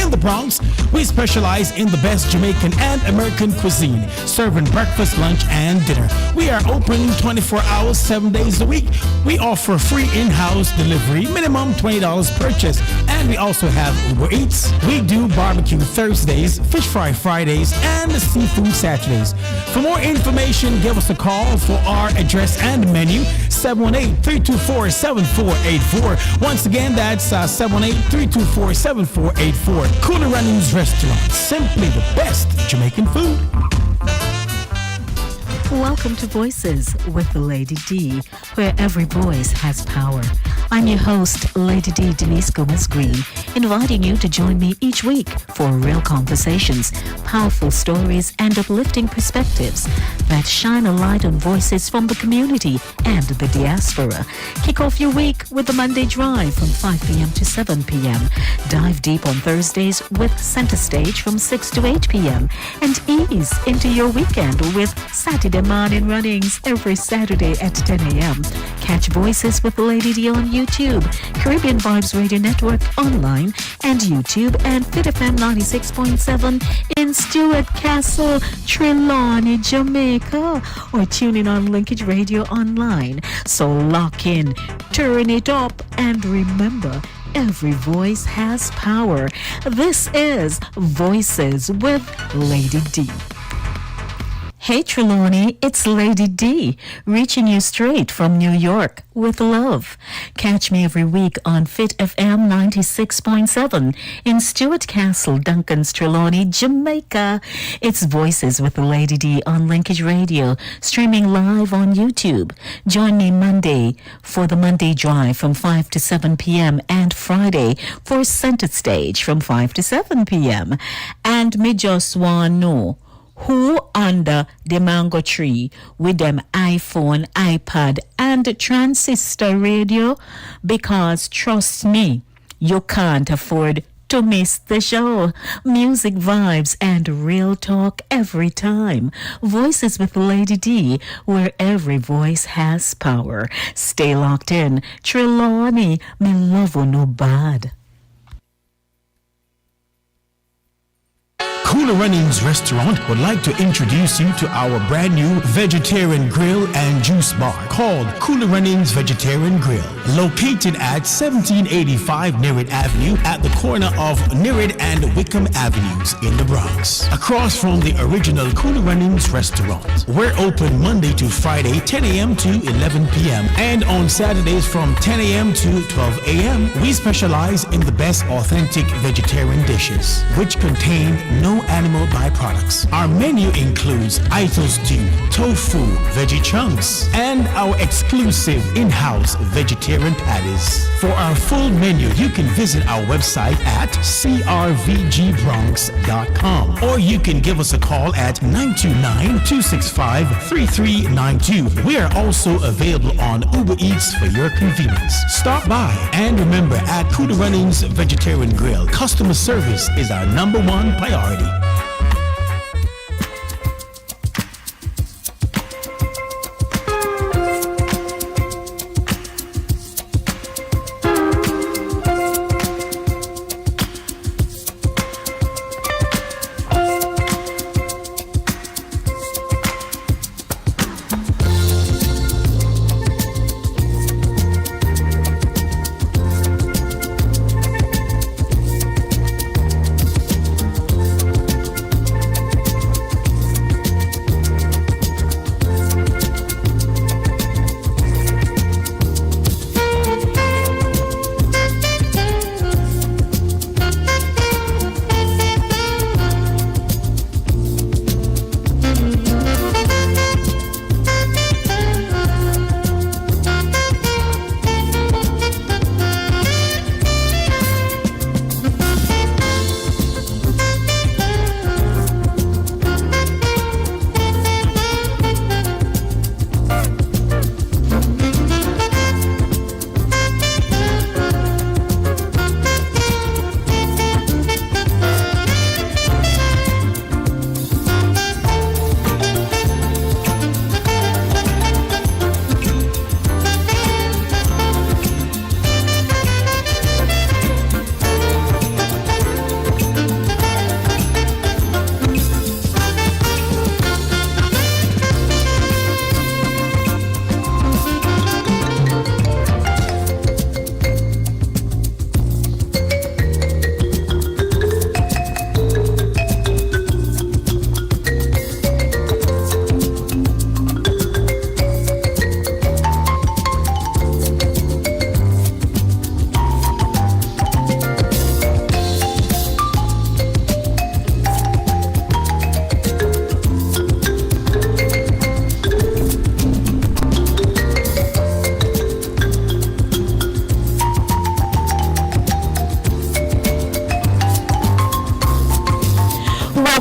in the Bronx. We specialize in the best Jamaican and American cuisine, serving breakfast, lunch, and dinner. We are open 24 hours, 7 days a week. We offer free in-house delivery, minimum $20 purchase. And we also have Uber Eats. We do barbecue Thursdays, fish fry Fridays, and seafood Saturdays. For more information, give us a call for our address and menu, 718-324-7484. Once again, that's 718-324-7484. Cooler Runnings Restaurant, simply the best Jamaican food. Welcome to Voices with Lady D, where every voice has power. I'm your host, Lady D Denise Gomez Green, inviting you to join me each week for real conversations, powerful stories, and uplifting perspectives that shine a light on voices from the community and the diaspora. Kick off your week with the Monday Drive from 5 p.m. to 7 p.m. Dive deep on Thursdays with Center Stage from 6 to 8 p.m. And ease into your weekend with Saturday morning runnings every Saturday at 10 a.m. Catch Voices with Lady D on YouTube, Caribbean Vibes Radio Network online and YouTube, and Fit FM 96.7 in Stewart Castle, Trelawney, Jamaica, or tune in on Linkage Radio online. So lock in, turn it up, and remember, every voice has power. This is Voices with Lady D. Hey Trelawney, it's Lady D, reaching you straight from New York with love. Catch me every week on Fit FM 96.7 in Stewart Castle, Duncan's, Trelawney, Jamaica. It's Voices with Lady D on Linkage Radio, streaming live on YouTube. Join me Monday for the Monday Drive from 5 to 7 p.m. and Friday for Center Stage from 5 to 7 p.m. And me just want to know, who under the mango tree with them iPhone, iPad, and transistor radio? Because trust me, you can't afford to miss the show. Music, vibes, and real talk every time. Voices with Lady D, where every voice has power. Stay locked in. Trelawney, me love you no bad. Cooler Runnings Restaurant would like to introduce you to our brand new vegetarian grill and juice bar called Cooler Runnings Vegetarian Grill, located at 1785 Nerid Avenue at the corner of Nerid and Wickham Avenues in the Bronx, across from the original Cooler Runnings Restaurant. We're open Monday to Friday, 10 a.m. to 11 p.m. and on Saturdays from 10 a.m. to 12 a.m. We specialize in the best authentic vegetarian dishes, which contain no animal byproducts. Our menu includes Ito stew, tofu, veggie chunks, and our exclusive in-house vegetarian patties. For our full menu, you can visit our website at crvgbronx.com, or you can give us a call at 929-265-3392. We are also available on Uber Eats for your convenience. Stop by, and remember, at Cooler Runnings Vegetarian Grill, customer service is our #1 priority.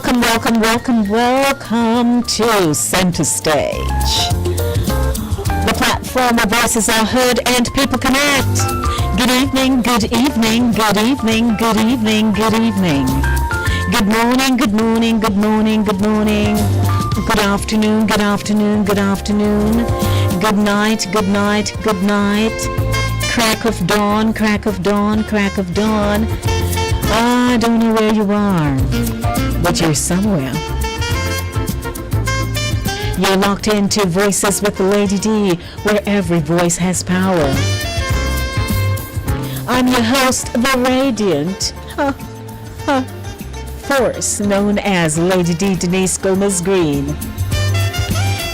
Welcome to Center Stage, the platform where voices are heard and people connect. Good evening, good evening, good evening, good evening, good evening. Good morning, good morning, good morning, good morning. Good afternoon, good afternoon, good afternoon. Good night, good night, good night. Crack of dawn, crack of dawn, crack of dawn. I don't know where you are, but you're somewhere. You're locked into Voices with Lady D, where every voice has power. I'm your host, the radiant force known as Lady D Denise Gomez Green.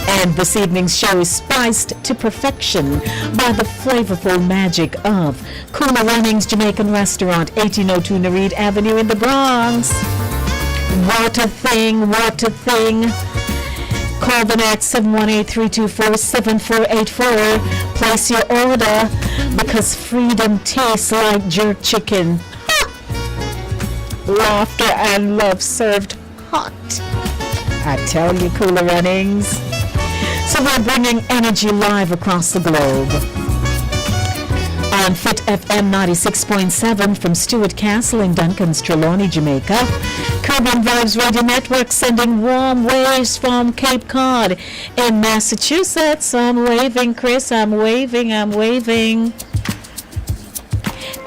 And this evening's show is spiced to perfection by the flavorful magic of Cooler Runnings Jamaican Restaurant, 1802 Nereid Avenue in the Bronx. What a thing, what a thing. Call them at 718-324-7484. Place your order because freedom tastes like jerk chicken. Laughter and love served hot. I tell you, Cooler Runnings. So we're bringing energy live across the globe. On Fit FM 96.7 from Stewart Castle in Duncan's Trelawney, Jamaica. Caribbean Vibes Radio Network sending warm waves from Cape Cod in Massachusetts. I'm waving, Chris. I'm waving.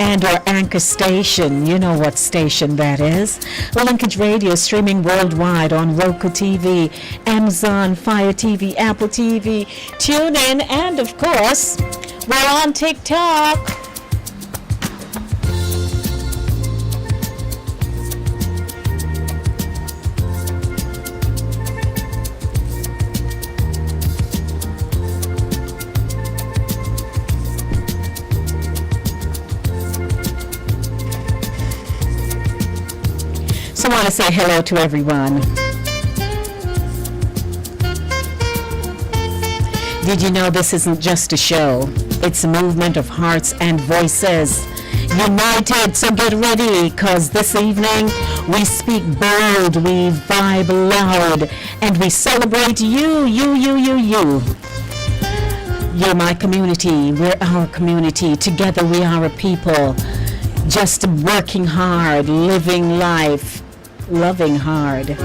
And our anchor station, you know what station that is. Linkage Radio streaming worldwide on Roku TV, Amazon, Fire TV, Apple TV, TuneIn, and of course, we're on TikTok. I want to say hello to everyone. Did you know this isn't just a show? It's a movement of hearts and voices united. So get ready, because this evening we speak bold, we vibe loud, and we celebrate you. You're my community. We're our community. Together we are a people. Just working hard, living life, loving hard.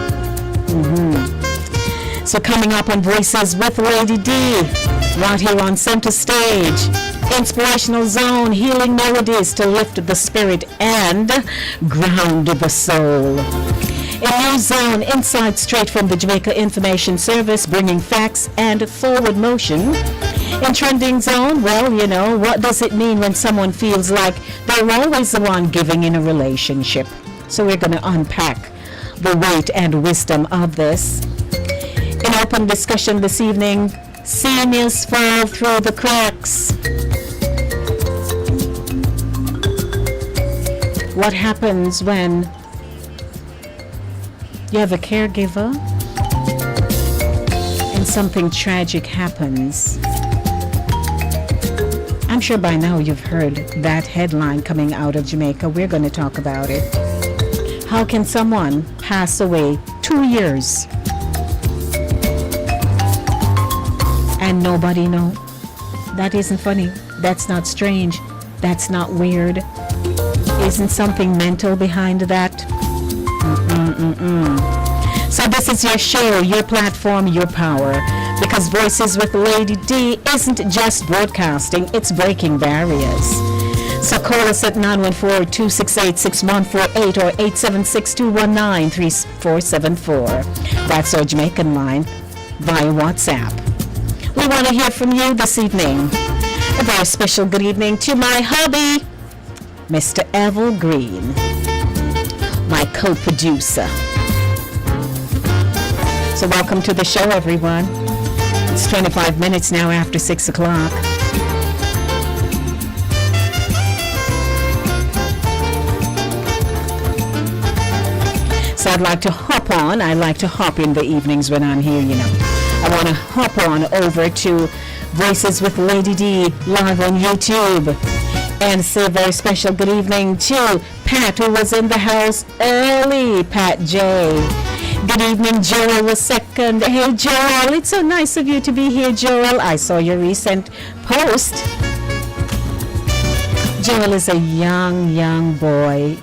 So coming up on Voices with Lady D, right here on Center Stage, Inspirational Zone, healing melodies to lift the spirit and ground the soul. A new zone, inside straight from the Jamaica Information Service, bringing facts and forward motion. In Trending Zone, well, you know, what does it mean when someone feels like they're always the one giving in a relationship? So we're going to unpack the weight and wisdom of this. In open discussion this evening, seniors fall through the cracks. What happens when you have a caregiver and something tragic happens? I'm sure by now you've heard that headline coming out of Jamaica. We're going to talk about it. How can someone pass away 2 years and nobody know? That isn't funny. That's not strange. That's not weird. Isn't something mental behind that? So this is your show, your platform, your power. Because Voices with Lady D isn't just broadcasting, it's breaking barriers. So call us at 914-268-6148 or 876-219-3474. That's our Jamaican line via WhatsApp. We want to hear from you this evening. A very special good evening to my hubby, Mr. Evel Green, my co-producer. So welcome to the show, everyone. It's 25 minutes now after 6 o'clock. So I'd like to hop on. I like to hop in the evenings when I'm here, you know. I want to hop on over to Voices with Lady D live on YouTube and say a very special good evening to Pat, who was in the house early, Pat J. Good evening, Joel II. Hey, Joel, it's so nice of you to be here, Joel. I saw your recent post. Joel is a young boy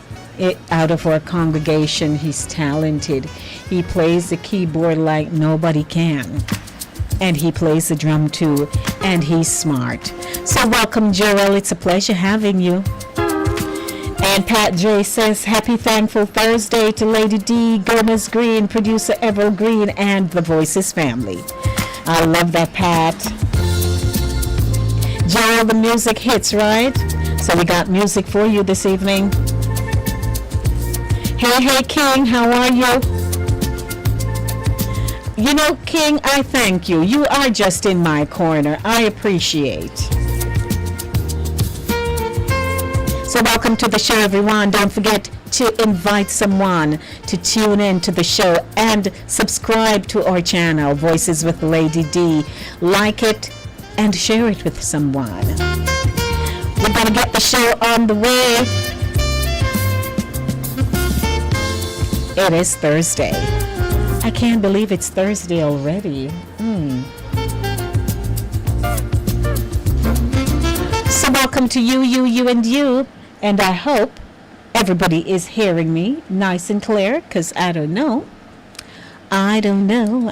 out of our congregation. He's talented. He plays the keyboard like nobody can. And he plays the drum too. And he's smart. So welcome, Joel. It's a pleasure having you. And Pat J says, Happy Thankful Thursday to Lady D, Gomez Green, producer Everett Green, and the Voices family. I love that, Pat. Joel, the music hits, right? So we got music for you this evening. Hey, King, how are you? You know, King, I thank you. You are just in my corner. I appreciate. So welcome to the show, everyone. Don't forget to invite someone to tune in to the show and subscribe to our channel, Voices with Lady D. Like it and share it with someone. We're going to get the show on the way. It is Thursday. I can't believe it's Thursday already. So welcome to you, and you. And I hope everybody is hearing me nice and clear, because I don't know. I don't know,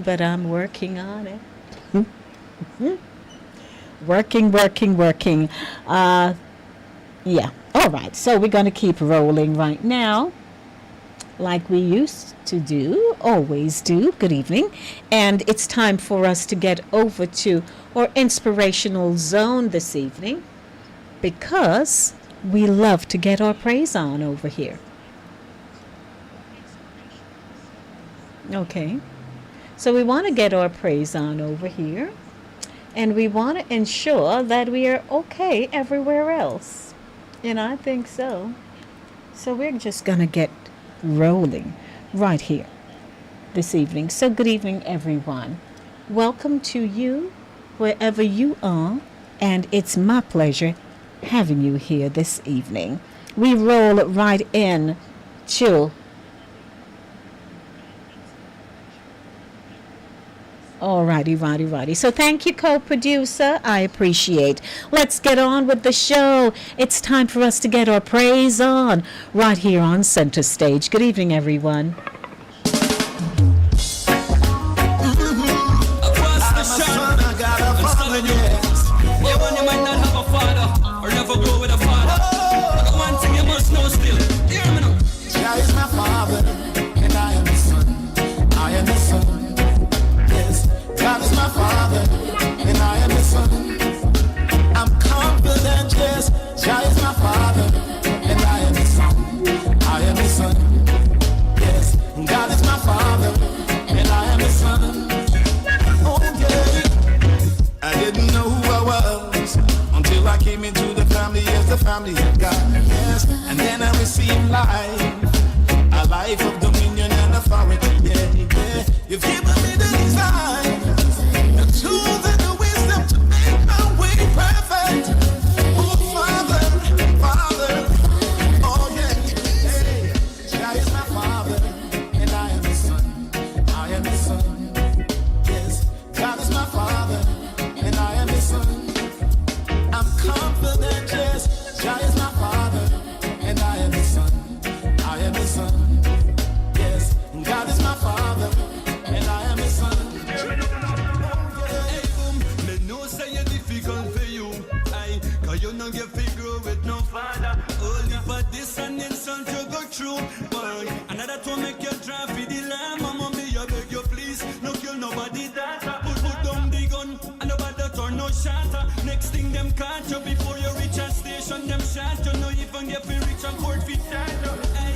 but I'm working on it. Working. Yeah, all right. So we're going to keep rolling right now, like we used to do, always do. Good evening. And it's time for us to get over to our inspirational zone this evening, because we love to get our praise on over here. Okay. So we want to get our praise on over here, and we want to ensure that we are okay everywhere else. And I think so. So we're just going to get rolling right here this evening. So good evening, everyone. Welcome to you wherever you are, and it's my pleasure having you here this evening. We roll right in to Alrighty. So thank you, co-producer. I appreciate. Let's get on with the show. It's time for us to get our praise on right here on Center Stage. Good evening, everyone. The family of God, yes, and then I received life, a life of dominion and authority, yeah. You've given me the design, the tools and the wisdom to make my way perfect. Oh, Father, oh yeah, hey, God is my Father, and I am His son, yes, God is my Father, and I am His son. I'm confident, yes. God is my Father, and I am His son. Yes, God is my Father, and I am His son. Hey, boom, me know say it's difficult for you, cause you don't get figure with no father. Only for this and insult you go through, boy. Another to make you drive for the lamb, mama me, I beg you please, no kill nobody that. Put down the gun, and nobody turn no shatter. Next thing them catch you before you reach a station, them shot you know even get me reach and court fit that.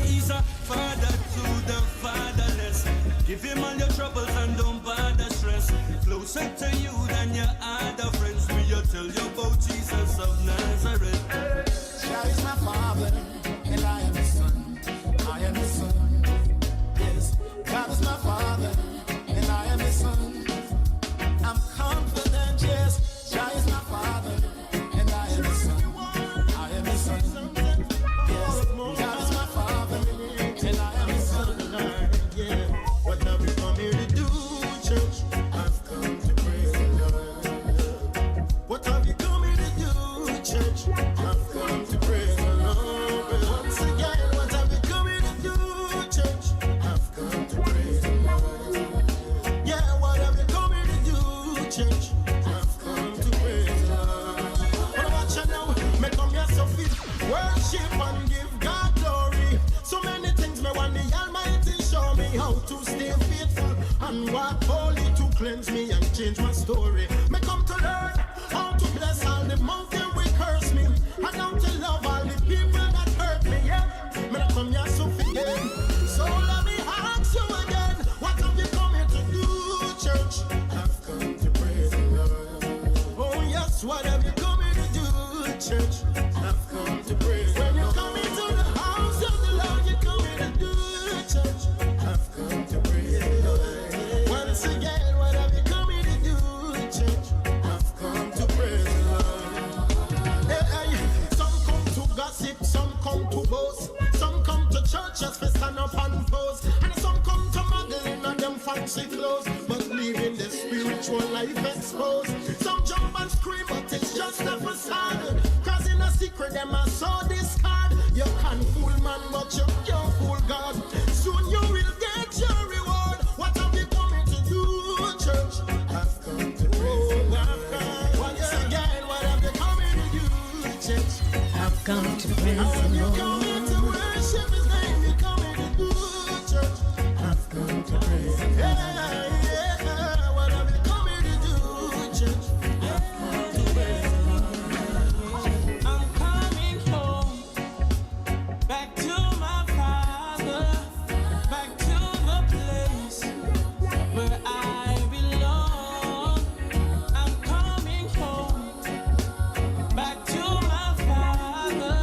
He's a father to the fatherless. Give him all your troubles and don't bother stress. Closer to you than your other friends. Will you tell you about Jesus of Nazareth? God is my Father, and I am His son. I am His son. Yes, God is my Father, and I am His son. I'm confident, yes, God is my Father, and I am His son. I am His son. Yes, God is my Father, and up and give God glory. So many things me want the Almighty show me how to stay faithful and walk holy to cleanse me and change my story. Me come to learn how to bless all the mountain we curse me and how to love all the people that hurt me. Yeah, me not come here so forget. So let me ask you again, what have you come here to do, church? I've come to praise the Lord. Oh yes, what have you come here to do, church? I've come to praise the Lord. When you come into the house of the Lord, you come here to do, church. I've come to praise the Lord. Once again, what have you come here to do, church? I've come to praise the Lord. Hey, some come to gossip, some come to boast, some come to church just for stand up and pose, and some come to muggling on them fancy clothes, but leaving the spiritual life exposed. Some jump and scream, but it's just a facade, cause in a secret them are so discard. You can fool man, but you can't fool God. Soon you will get your reward. What have you come here to do, church? I've come to praise God. Once again, what have you come here to do, church? I've come to praise When the you Lord. come here to worship His name, you come here to do, church. I've come to praise Him. Yeah, what have you come here to do, church? I've come to praise Him. I'm coming home, back to my Father, back to the place where I belong. I'm coming home, back to my Father,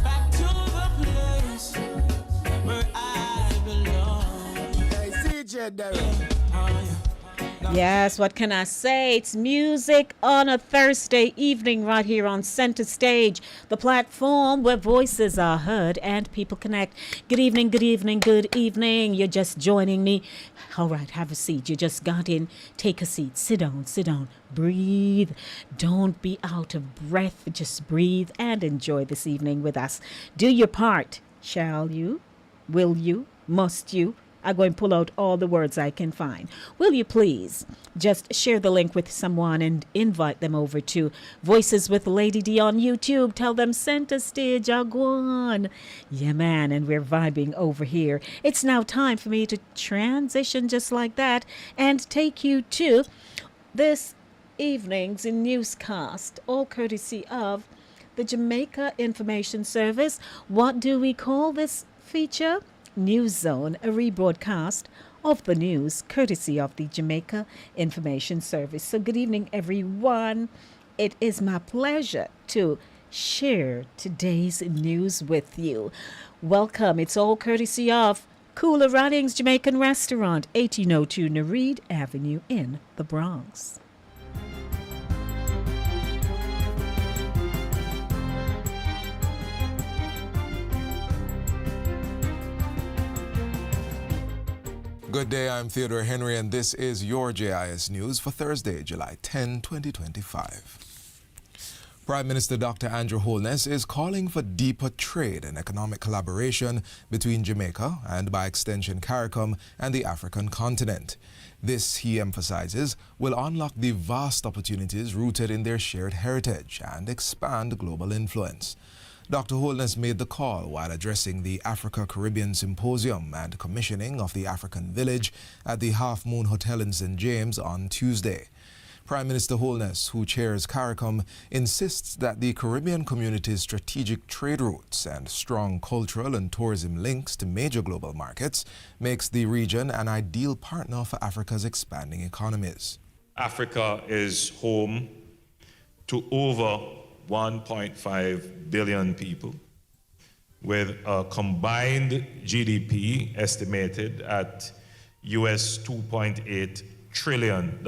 back to the place where I belong. Hey, CJ Derek. Yes, what can I say? It's music on a Thursday evening right here on Center Stage, the platform where voices are heard and people connect. Good evening, good evening, good evening. You're just joining me. All right, have a seat. You just got in. Take a seat. Sit down, breathe. Don't be out of breath. Just breathe and enjoy this evening with us. Do your part. Shall you? Will you? Must you? I'm going to pull out all the words I can find. Will you please just share the link with someone and invite them over to Voices with Lady D on YouTube. Tell them Center Stage Agwan. Yeah, man, and we're vibing over here. It's now time for me to transition just like that and take you to this evening's newscast, all courtesy of the Jamaica Information Service. What do we call this feature? News Zone, a rebroadcast of the news courtesy of the Jamaica Information Service. So good evening, everyone. It is my pleasure to share today's news with you. Welcome. It's all courtesy of Cooler Runnings Jamaican Restaurant, 1802 Nereid Avenue in the Bronx. Good day, I'm Theodore Henry, and this is your JIS News for Thursday, July 10, 2025. Prime Minister Dr. Andrew Holness is calling for deeper trade and economic collaboration between Jamaica and, by extension, CARICOM and the African continent. This, he emphasizes, will unlock the vast opportunities rooted in their shared heritage and expand global influence. Dr. Holness made the call while addressing the Africa-Caribbean Symposium and commissioning of the African Village at the Half Moon Hotel in St. James on Tuesday. Prime Minister Holness, who chairs CARICOM, insists that the Caribbean community's strategic trade routes and strong cultural and tourism links to major global markets makes the region an ideal partner for Africa's expanding economies. Africa is home to over 1.5 billion people, with a combined GDP estimated at US $2.8 trillion.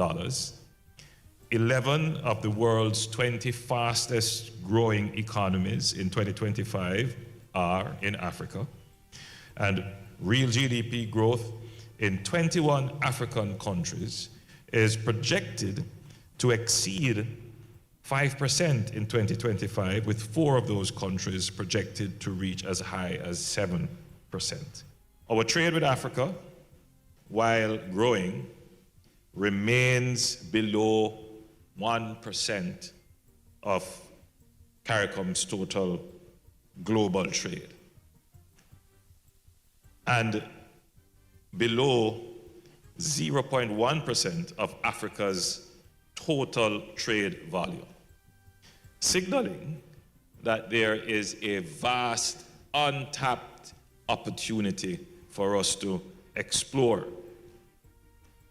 11 of the world's 20 fastest growing economies in 2025 are in Africa, and real GDP growth in 21 African countries is projected to exceed 5% in 2025, with 4 of those countries projected to reach as high as 7%. Our trade with Africa, while growing, remains below 1% of CARICOM's total global trade. And below 0.1% of Africa's total trade volume, signaling that there is a vast untapped opportunity for us to explore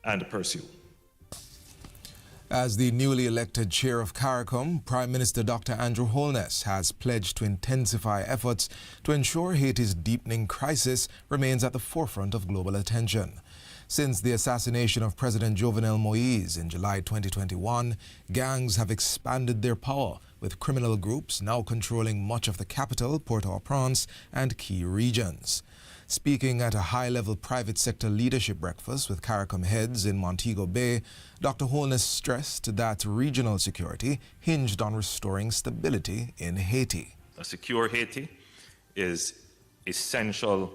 and pursue. As the newly elected chair of CARICOM, Prime Minister Dr. Andrew Holness has pledged to intensify efforts to ensure Haiti's deepening crisis remains at the forefront of global attention. Since the assassination of President Jovenel Moïse in July 2021, gangs have expanded their power, with criminal groups now controlling much of the capital, Port-au-Prince, and key regions. Speaking at a high-level private sector leadership breakfast with CARICOM heads in Montego Bay, Dr. Holness stressed that regional security hinged on restoring stability in Haiti. A secure Haiti is essential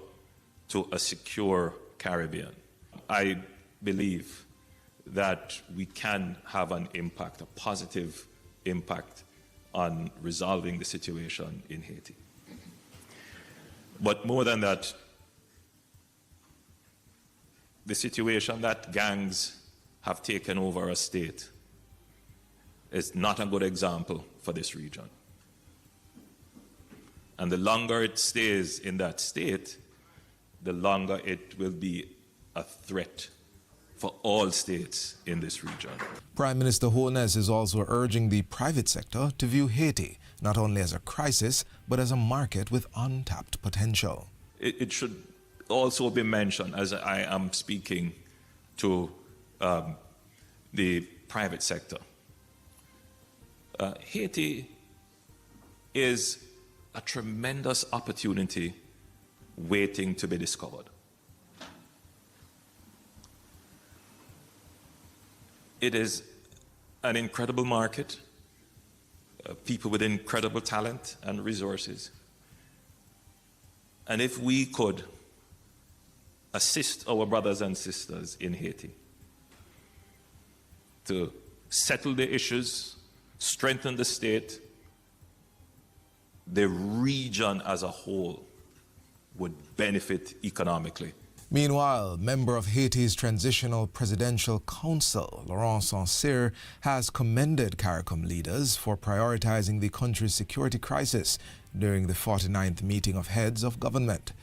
to a secure Caribbean. I believe that we can have an impact, a positive impact on resolving the situation in Haiti. But more than that, the situation that gangs have taken over a state is not a good example for this region. And the longer it stays in that state, the longer it will be a threat for all states in this region. Prime Minister Holness is also urging the private sector to view Haiti not only as a crisis, but as a market with untapped potential. It should also be mentioned, as I am speaking to the private sector, Haiti is a tremendous opportunity waiting to be discovered. It is an incredible market, people with incredible talent and resources. And if we could assist our brothers and sisters in Haiti to settle the issues, strengthen the state, the region as a whole would benefit economically. Meanwhile, member of Haiti's Transitional Presidential Council, Laurent Saint-Cyr, has commended CARICOM leaders for prioritizing the country's security crisis during the 49th meeting of heads of government.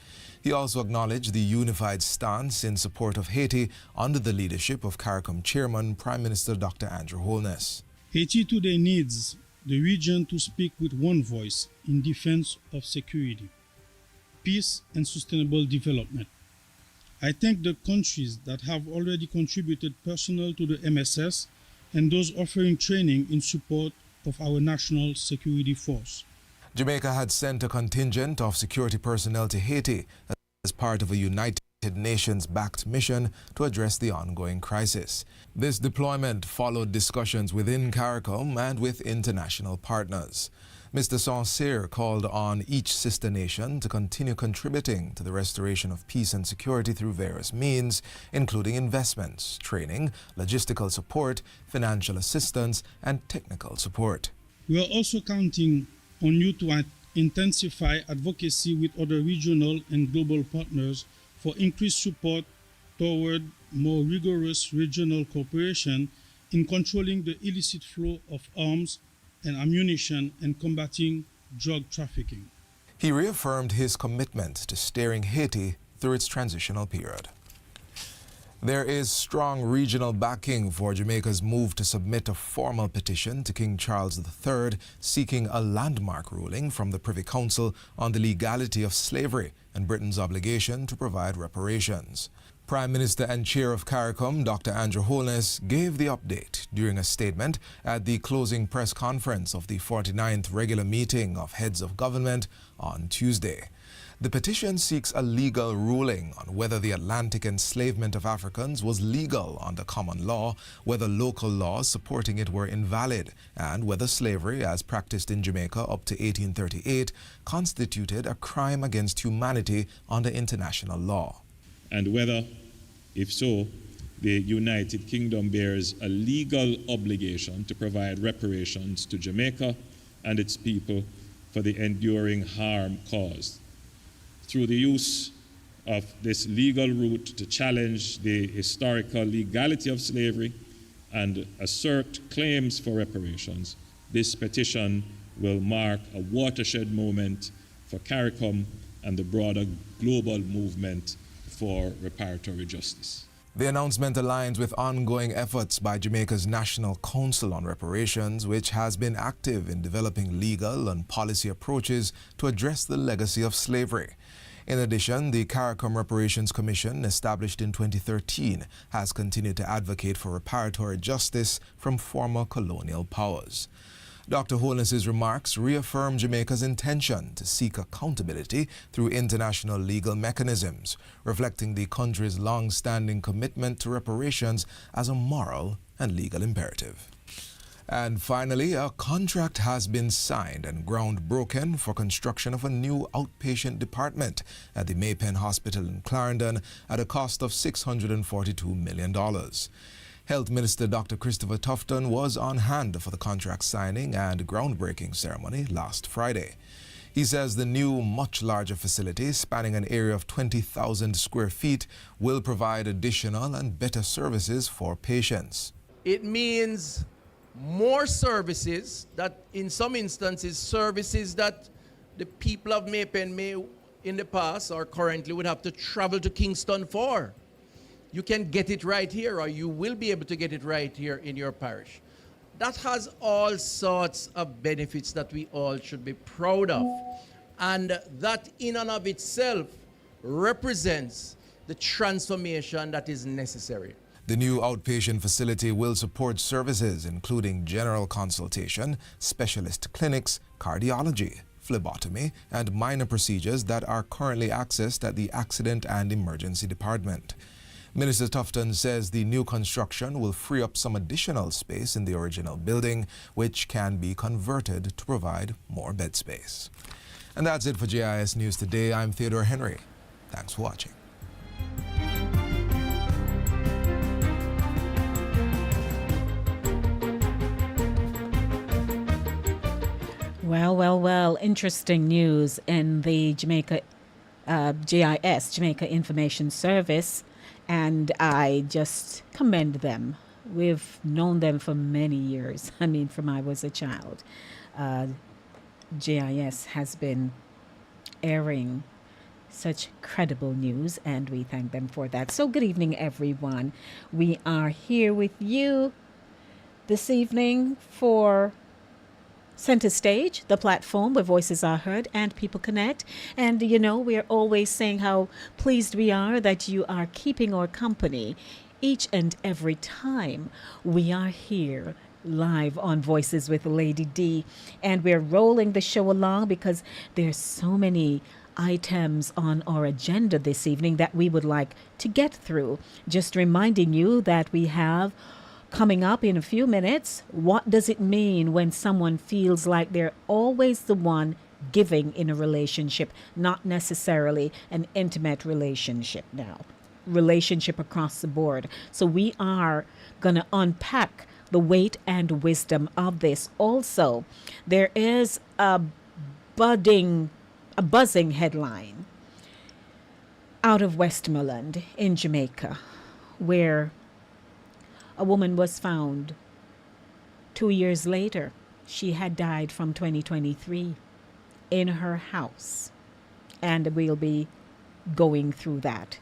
He also acknowledged the unified stance in support of Haiti under the leadership of CARICOM Chairman, Prime Minister Dr. Andrew Holness. Haiti today needs the region to speak with one voice in defense of security, peace, and sustainable development. I thank the countries that have already contributed personnel to the MSS and those offering training in support of our national security force. Jamaica had sent a contingent of security personnel to Haiti as part of a United Nations-backed mission to address the ongoing crisis. This deployment followed discussions within CARICOM and with international partners. Mr. Saint-Cyr called on each sister nation to continue contributing to the restoration of peace and security through various means, including investments, training, logistical support, financial assistance, and technical support. We are also counting on you to intensify advocacy with other regional and global partners for increased support toward more rigorous regional cooperation in controlling the illicit flow of arms and ammunition and combating drug trafficking. He reaffirmed his commitment to steering Haiti through its transitional period. There is strong regional backing for Jamaica's move to submit a formal petition to King Charles III seeking a landmark ruling from the Privy Council on the legality of slavery and Britain's obligation to provide reparations. Prime Minister and Chair of CARICOM, Dr. Andrew Holness, gave the update during a statement at the closing press conference of the 49th regular meeting of heads of government on Tuesday. The petition seeks a legal ruling on whether the Atlantic enslavement of Africans was legal under common law, whether local laws supporting it were invalid, and whether slavery, as practiced in Jamaica up to 1838, constituted a crime against humanity under international law. And whether, if so, the United Kingdom bears a legal obligation to provide reparations to Jamaica and its people for the enduring harm caused. Through the use of this legal route to challenge the historical legality of slavery and assert claims for reparations, this petition will mark a watershed moment for CARICOM and the broader global movement for reparatory justice. The announcement aligns with ongoing efforts by Jamaica's National Council on Reparations, which has been active in developing legal and policy approaches to address the legacy of slavery. In addition, the CARICOM Reparations Commission, established in 2013, has continued to advocate for reparatory justice from former colonial powers. Dr. Holness's remarks reaffirm Jamaica's intention to seek accountability through international legal mechanisms, reflecting the country's long-standing commitment to reparations as a moral and legal imperative. And finally, a contract has been signed and ground broken for construction of a new outpatient department at the Maypen Hospital in Clarendon at a cost of $642 million. Health Minister Dr. Christopher Tufton was on hand for the contract signing and groundbreaking ceremony last Friday. He says the new, much larger facility, spanning an area of 20,000 square feet, will provide additional and better services for patients. It means more services that, in some instances, services that the people of Maypen may, in the past or currently, would have to travel to Kingston for. You can get it right here, or you will be able to get it right here in your parish. That has all sorts of benefits that we all should be proud of. And that in and of itself represents the transformation that is necessary. The new outpatient facility will support services including general consultation, specialist clinics, cardiology, phlebotomy, and minor procedures that are currently accessed at the Accident and Emergency Department. Minister Tufton says the new construction will free up some additional space in the original building, which can be converted to provide more bed space. And that's it for JIS News Today. I'm Theodore Henry. Thanks for watching. Well, interesting news in the Jamaica GIS, Jamaica Information Service, and I just commend them. We've known them for many years. I mean, from I was a child. GIS has been airing such credible news, and we thank them for that. So good evening, everyone. We are here with you this evening for Center Stage, the platform where voices are heard and people connect. And, you know, we're always saying how pleased we are that you are keeping our company each and every time we are here live on Voices with Lady D. And we're rolling the show along because there's so many items on our agenda this evening that we would like to get through. Just reminding you that we have coming up in a few minutes, what does it mean when someone feels like they're always the one giving in a relationship, not necessarily an intimate relationship now, relationship across the board. So we are going to unpack the weight and wisdom of this. Also, there is a buzzing headline out of Westmoreland in Jamaica, where a woman was found 2 years later. She had died from 2023 in her house. And we'll be going through that.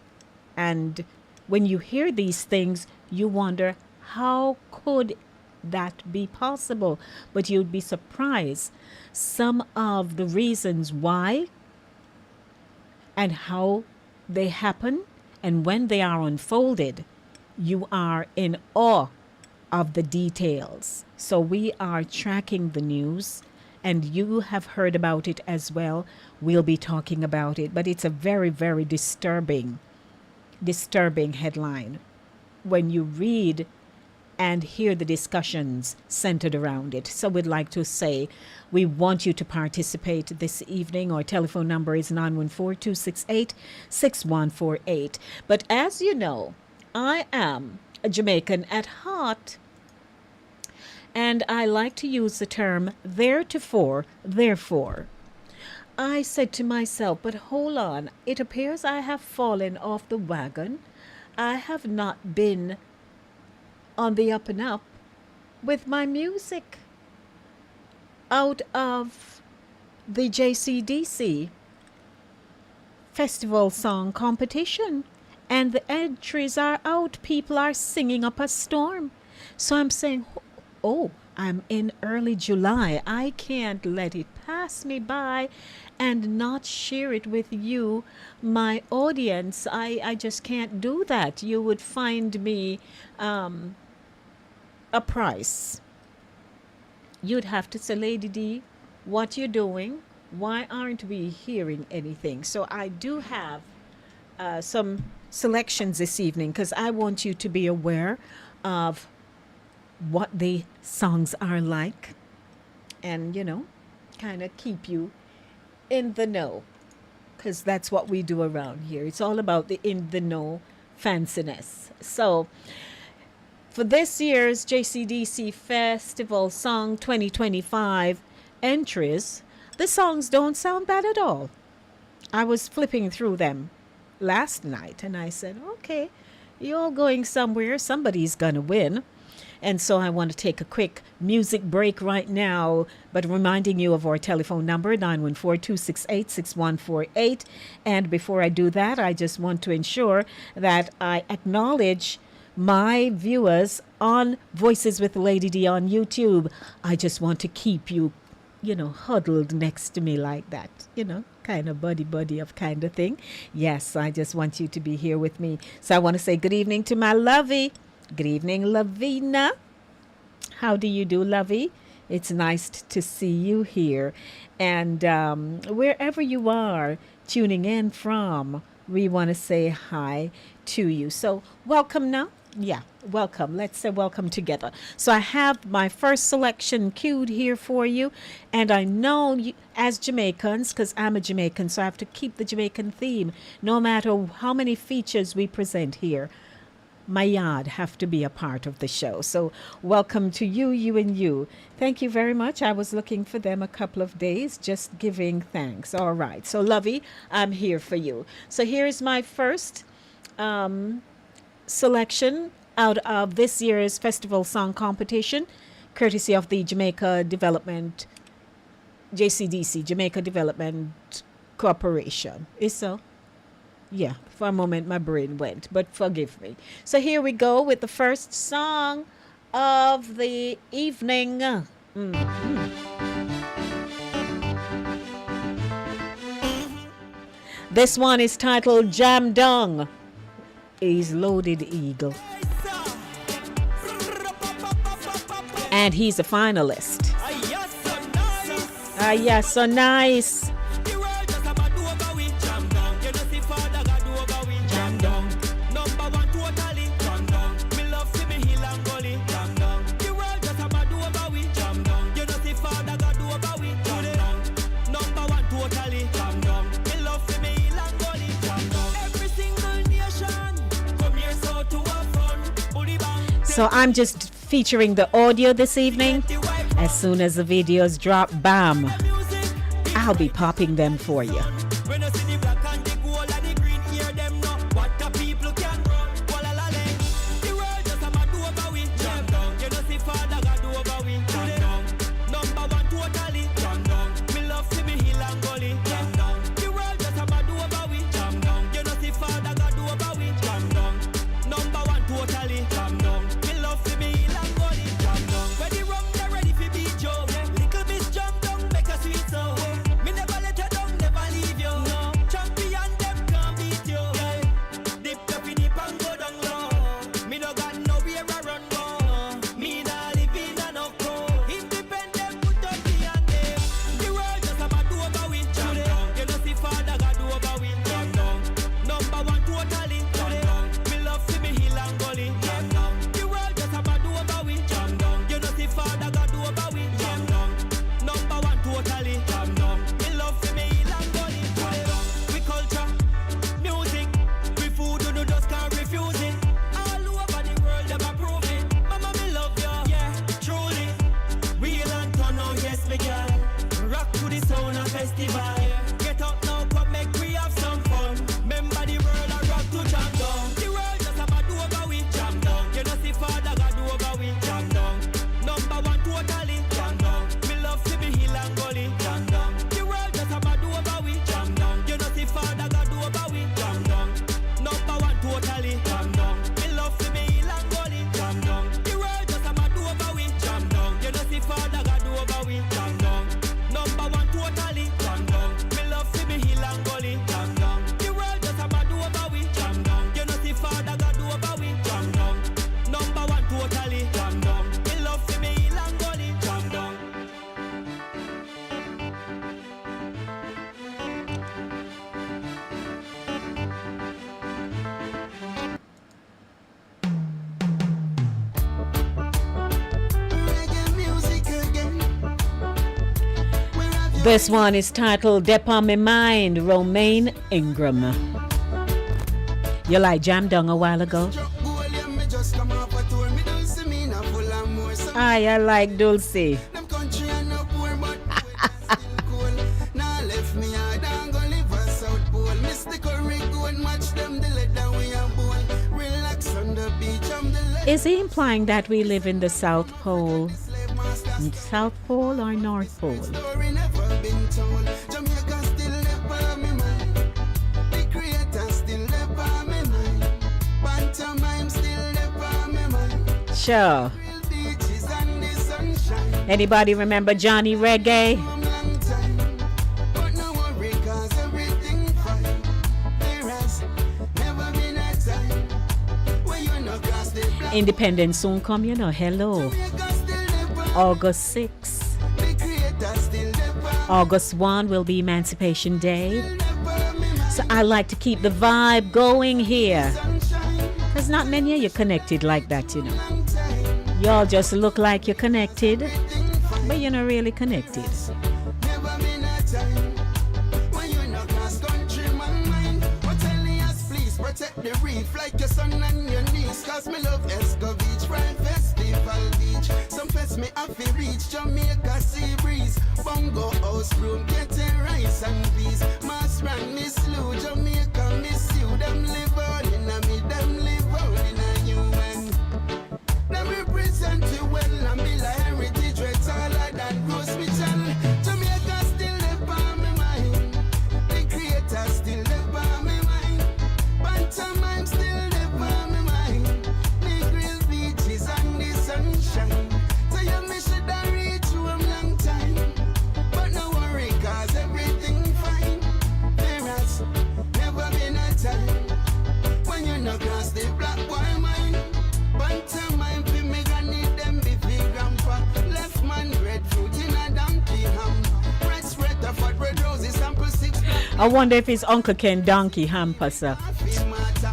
And when you hear these things, you wonder, how could that be possible? But you'd be surprised some of the reasons why and how they happen, and when they are unfolded, you are in awe of the details. So we are tracking the news, and you have heard about it as well. We'll be talking about it, but it's a very, very disturbing headline when you read and hear the discussions centered around it. So we'd like to say we want you to participate this evening. Our telephone number is 914-268-6148. But as you know, I am a Jamaican at heart, and I like to use the term theretofore, therefore. I said to myself, but hold on, it appears I have fallen off the wagon. I have not been on the up and up with my music. Out of the JCDC Festival Song Competition, and the entries are out. People are singing up a storm. So I'm saying, oh, I'm in early July. I can't let it pass me by and not share it with you, my audience. I just can't do that. You would find me a price. You'd have to say, Lady D, what you doing? Why aren't we hearing anything? So I do have some selections this evening because I want you to be aware of what the songs are like and, you know, kind of keep you in the know, because that's what we do around here. It's all about the in the know fanciness. So for this year's JCDC Festival Song 2025 entries, the songs don't sound bad at all. I was flipping through them last night and I said, okay, you're all going somewhere. Somebody's gonna win. And so I want to take a quick music break right now, but reminding you of our telephone number, 914-268-6148. And before I do that, I just want to ensure that I acknowledge my viewers on Voices with Lady D on YouTube. I just want to keep you, you know, huddled next to me like that, you know, kind of buddy of kind of thing. Yes, I just want you to be here with me. So I want to say good evening to my lovey. Good evening, Lavina. How do you do, Lovey? It's nice to see you here. And wherever you are tuning in from, we want to say hi to you. So welcome now. Yeah, welcome. Let's say welcome together. So I have my first selection queued here for you. And I know you, as Jamaicans, because I'm a Jamaican, so I have to keep the Jamaican theme, no matter how many features we present here. My yard have to be a part of the show. So welcome to you, you and you. Thank you very much. I was looking for them a couple of days, just giving thanks. All right. So Lovey, I'm here for you. So here's my first selection out of this year's Festival Song Competition, courtesy of the Jamaica Development, JCDC, Jamaica Development Corporation. Is so? Yeah, for a moment my brain went, but forgive me. So here we go with the first song of the evening. This one is titled Jam Dung. He's Loaded Eagle. And he's a finalist. Ah, yeah, so nice. So I'm just featuring the audio this evening. As soon as the videos drop, bam, I'll be popping them for you. Leave This one is titled Dep on Me Mind, Romaine Ingram. You like Jam Dung a while ago? I like Dulce. Is he implying that we live in the South Pole? South Pole or North Pole? Sure. Anybody remember Johnny Reggae? Independence soon come, you know. Hello. August 6. August 1 will be Emancipation Day. So I like to keep the vibe going here. There's not many of you connected like that, you know. Y'all just look like you're connected, but you're not really connected. Protect the reef like your son and your niece. Cause me love Esco Beach, Prime Festival Beach. Some fest me happy reach Jamaica sea breeze. Bongo house room, getting rice and peas. Mass run, miss Lou, Jamaica miss you. Them live on in a me, them live on in a human. Them represent you well and be like heritage. Red taller than Rose Mitchell. Jamaica still live on my mind. The creator still live on my mind. Pantomime still live on my mind. The grill beaches and the sunshine. So you me should have reached home long time. But no worry, cause everything fine. There has never been a time when you no cross the black boy mind. Pantomime fi me granny them be big grandpa. Left man breadfruit in a donkey ham. Red spread the fat red roses sample 6. I wonder if his uncle can donkey hamper, sir.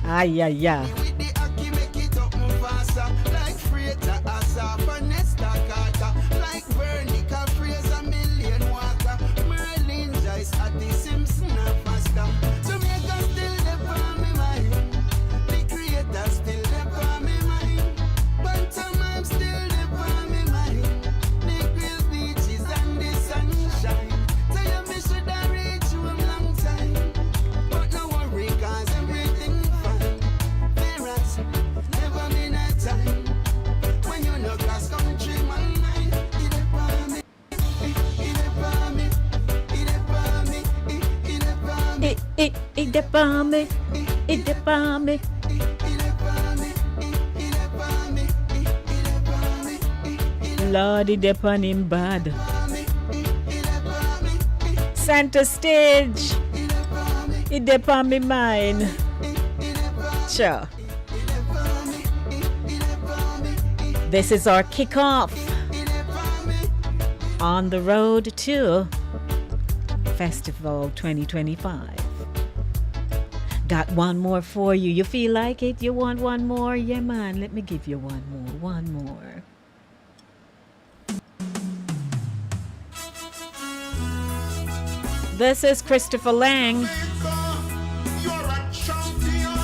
Ay, ay, ay. With the aki make it up faster. Like freighter, asa, Vanessa Carter. Like Vernica, Fraser, Million Walker. Merlin Joyce at the Simpson faster. Jamaica still live on me mind. The creator still live on me mind. Pantomime still live on me mind. The grill beaches and the sunshine. Tell you me should have reached you a long time. But no worry, cause everything fine. There has never been a time when you no cross country man mind. It upon me, it upon me, it upon me, it upon me, It depend me, it depend me. it upon me, it upon me, it upon me, Lord, it depend him bad. upon me, it upon me, Center stage, it upon me, it depend me mine. it upon Sure. me, it upon me, This is our kickoff it upon me. on the road to Festival 2025. Got one more for you. You feel like it? You want one more? Yeah, man. Let me give you one more. One more. This is Christopher Lang. You're a champion.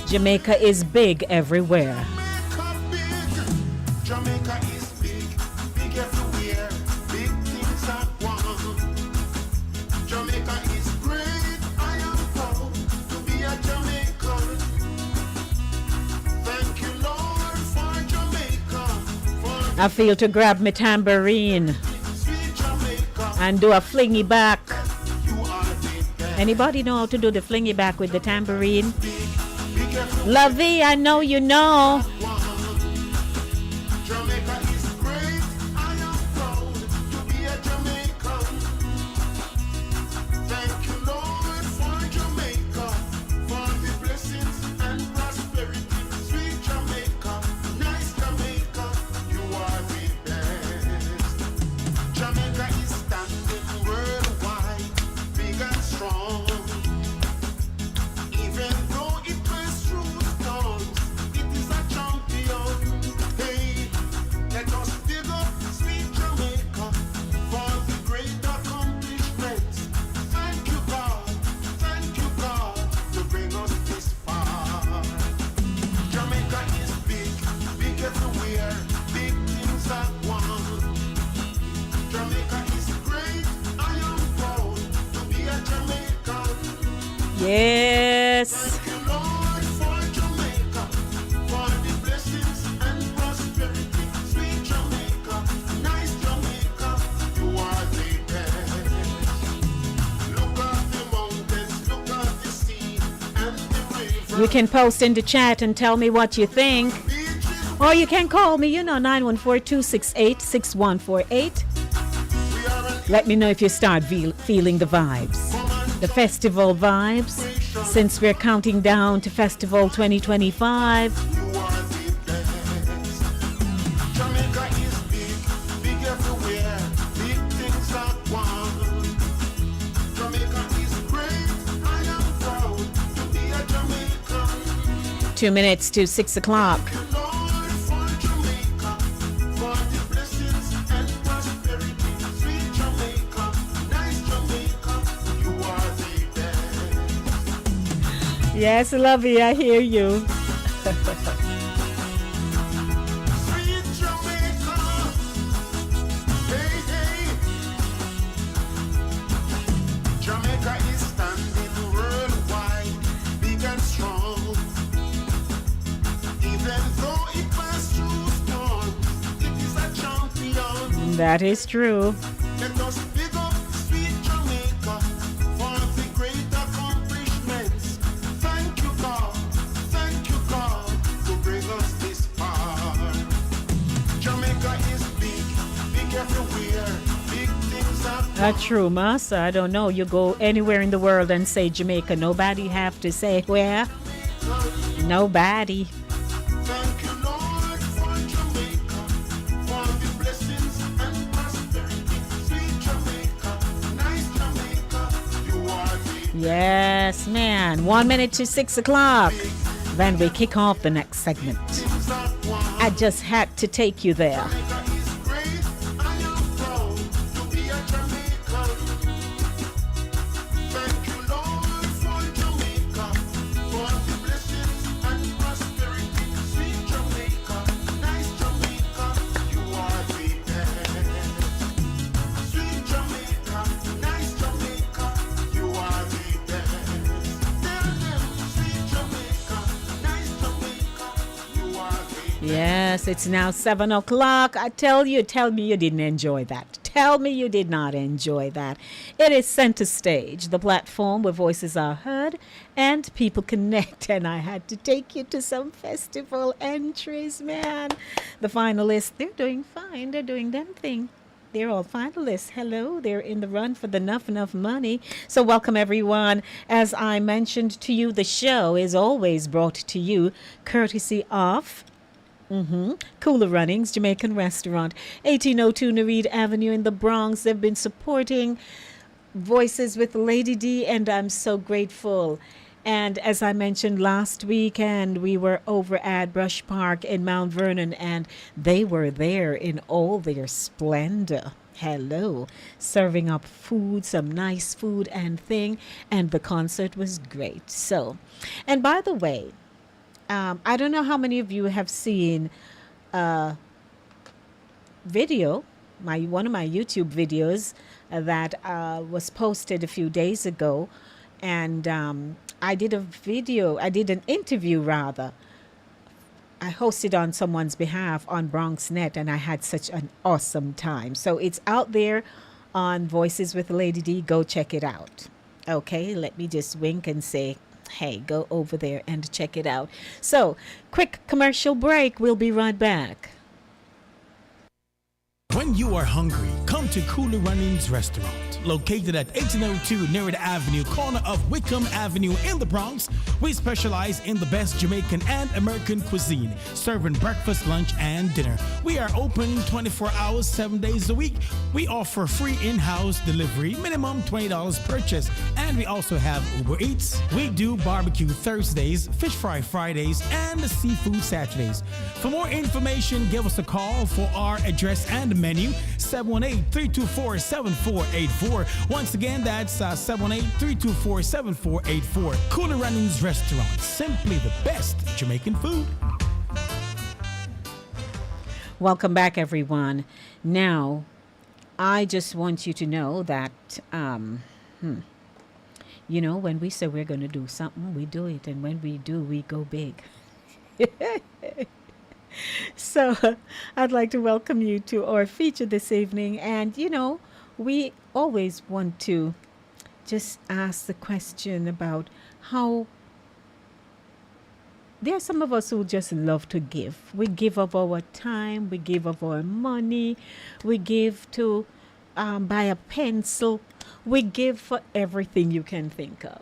Jamaica is big everywhere. Jamaica is big, big everywhere. Big things at once. Jamaica is great. I am proud to be a Jamaican. Thank you, Lord, for Jamaica. For I feel to grab my tambourine sweet Jamaica. and do a flingy back. You are the best. Anybody know how to do the flingy back with the tambourine? Big everywhere. Lovey, I know you know. Jamaica is great. I am proud to be a Jamaican. Thank you, Lord, for Jamaica, for the blessings and prosperity. Sweet Jamaica, nice Jamaica, you are the best. Jamaica is standing worldwide, big and strong. Even though it was through storms, it is a champion. Yes. Thank you, Lord, for Jamaica, for the blessings and prosperity. Sweet Jamaica, nice Jamaica, you are the best. Look at the mountains, look at the sea, and the river. You can post in the chat and tell me what you think. Or you can call me, 914-268-6148. Let me know if you start feeling the vibes. The festival vibes. Since we're counting down to Festival 2025. You are the best. Jamaica is big, big everywhere. Big things are one. Jamaica is great. I am proud to be a Jamaican. 2 minutes to 6 o'clock. Lord, for Jamaica, for the blessings and prosperity. Sweet Jamaica, nice Jamaica, you are the best. Yes, Lovey, I hear you. Sweet Jamaica, hey, hey. Jamaica is standing worldwide, big and strong. Even though it passed through storms, it is a champion. That is true. Let us big up sweet Jamaica for the great accomplishments. Thank you, God, to bring us this far. Jamaica is big, big everywhere, big things are True, Massa. I don't know. You go anywhere in the world and say Jamaica. Nobody have to say where. Nobody. Thank you, Lord, for Jamaica, for the blessings and prosperity. Sweet Jamaica, nice Jamaica, you are the Yes, man. 1 minute to 6 o'clock. Then we kick off the next segment. things are one. I just had to take you there. Jamaica is great. I am proud to be a Jamaican. Thank you, Lord, for Jamaica, for the blessings and prosperity. Sweet Jamaica, nice Jamaica, you are the best. Sweet Jamaica, nice Jamaica, you are the best. Tell them, sweet Jamaica, nice Jamaica, you are the best. Yes, it's now 7 o'clock. Tell me you didn't enjoy that. Tell me you did not enjoy that. It is Center Stage, the platform where voices are heard and people connect. And I had to take you to some festival entries, man. The finalists, they're doing fine. They're doing them thing. They're all finalists. Hello, they're in the run for the enough money. So welcome, everyone. As I mentioned to you, the show is always brought to you courtesy of Cooler Runnings, Jamaican restaurant, 1802 Nereid Avenue in the Bronx. They've been supporting Voices with Lady D, and I'm so grateful. And as I mentioned last weekend, we were over at Brush Park in Mount Vernon, and they were there in all their splendor. Hello, serving up food, some nice food and thing, and the concert was great. So, and by the way, I don't know how many of you have seen video, one of my YouTube videos that was posted a few days ago, and I did an interview rather. I hosted on someone's behalf on BronxNet, and I had such an awesome time. So it's out there on Voices with Lady D. Go check it out. Okay, let me just wink and say, hey, go over there and check it out. So, quick commercial break. We'll be right back. When you are hungry, come to Cooler Runnings Restaurant, located at 1802 Nereid Avenue, corner of Wickham Avenue in the Bronx. We specialize in the best Jamaican and American cuisine, serving breakfast, lunch, and dinner. We are open 24 hours, 7 days a week. We offer free in-house delivery, minimum $20 purchase, and we also have Uber Eats. We do barbecue Thursdays, fish fry Fridays, and seafood Saturdays. For more information, give us a call for our address and menu, 718-324-7484. Once again, that's 718-324-7484. Cooler Runnings Restaurant, simply the best Jamaican food. Welcome back, everyone. Now, I just want you to know that You know, when we say we're going to do something, we do it. And when we do, we go big. So I'd like to welcome you to our feature this evening. And, you know, we always want to just ask the question about how there are some of us who just love to give. We give of our time, we give of our money, we give to buy a pencil, we give for everything you can think of.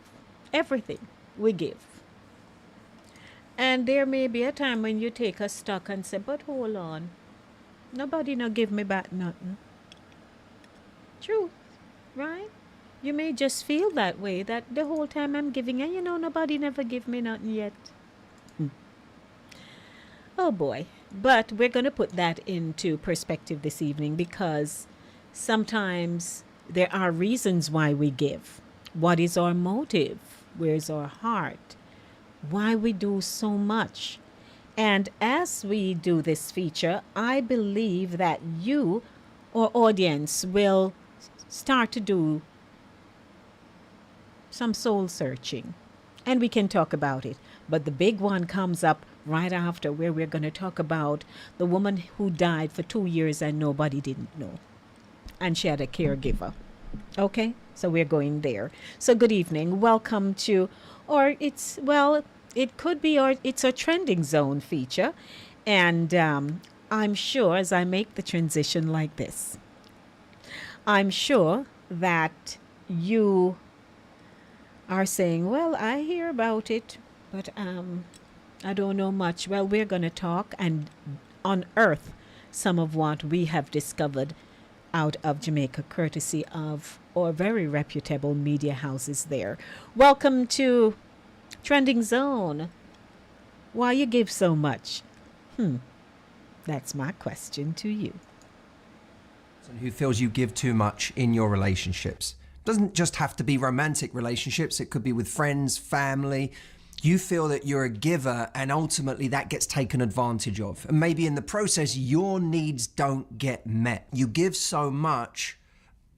Everything we give. And there may be a time when you take a stock and say, but hold on, nobody no give me back nothing. True, right? You may just feel that way, that the whole time I'm giving, and you know, nobody never give me nothing yet. Oh boy. But we're going to put that into perspective this evening, because sometimes there are reasons why we give. What is our motive? Where's our heart? Why we do so much? And as we do this feature, I believe that you, our audience, will start to do some soul searching, and we can talk about it. But the big one comes up right after, where we're going to talk about the woman who died for 2 years and nobody didn't know, and she had a caregiver. Okay, so we're going there. So good evening, welcome to, or it's, well, it could be, or it's a trending zone feature. And I'm sure, as I make the transition like this, I'm sure that you are saying, well, I hear about it, but I don't know much. Well, we're going to talk and unearth some of what we have discovered out of Jamaica, courtesy of our very reputable media houses there. Welcome to Trending Zone. Why you give so much? That's my question to you. Who feels you give too much in your relationships. Doesn't just have to be romantic relationships. It could be with friends, family. You feel that you're a giver, and ultimately that gets taken advantage of. And maybe in the process, your needs don't get met. You give so much,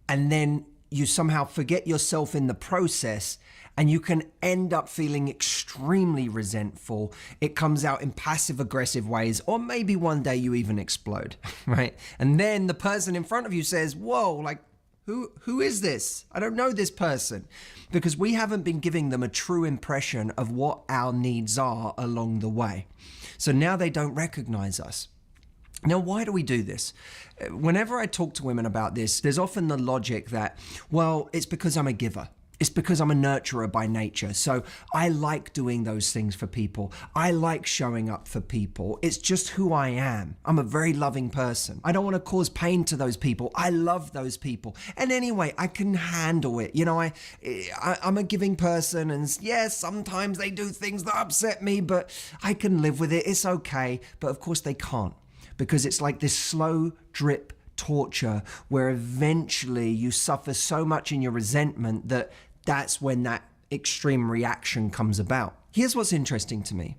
and then you somehow forget yourself in the process, and you can end up feeling extremely resentful. It comes out in passive aggressive ways, or maybe one day you even explode, right? And then the person in front of you says, whoa, like, who is this? I don't know this person. Because we haven't been giving them a true impression of what our needs are along the way. So now they don't recognize us. Now, why do we do this? Whenever I talk to women about this, there's often the logic that, well, it's because I'm a giver. It's because I'm a nurturer by nature. So I like doing those things for people. I like showing up for people. It's just who I am. I'm a very loving person. I don't want to cause pain to those people. I love those people. And anyway, I can handle it. You know, I'm a giving person, and yes, sometimes they do things that upset me, but I can live with it. It's okay. But of course they can't, because it's like this slow drip torture where eventually you suffer so much in your resentment that that's when that extreme reaction comes about. Here's what's interesting to me.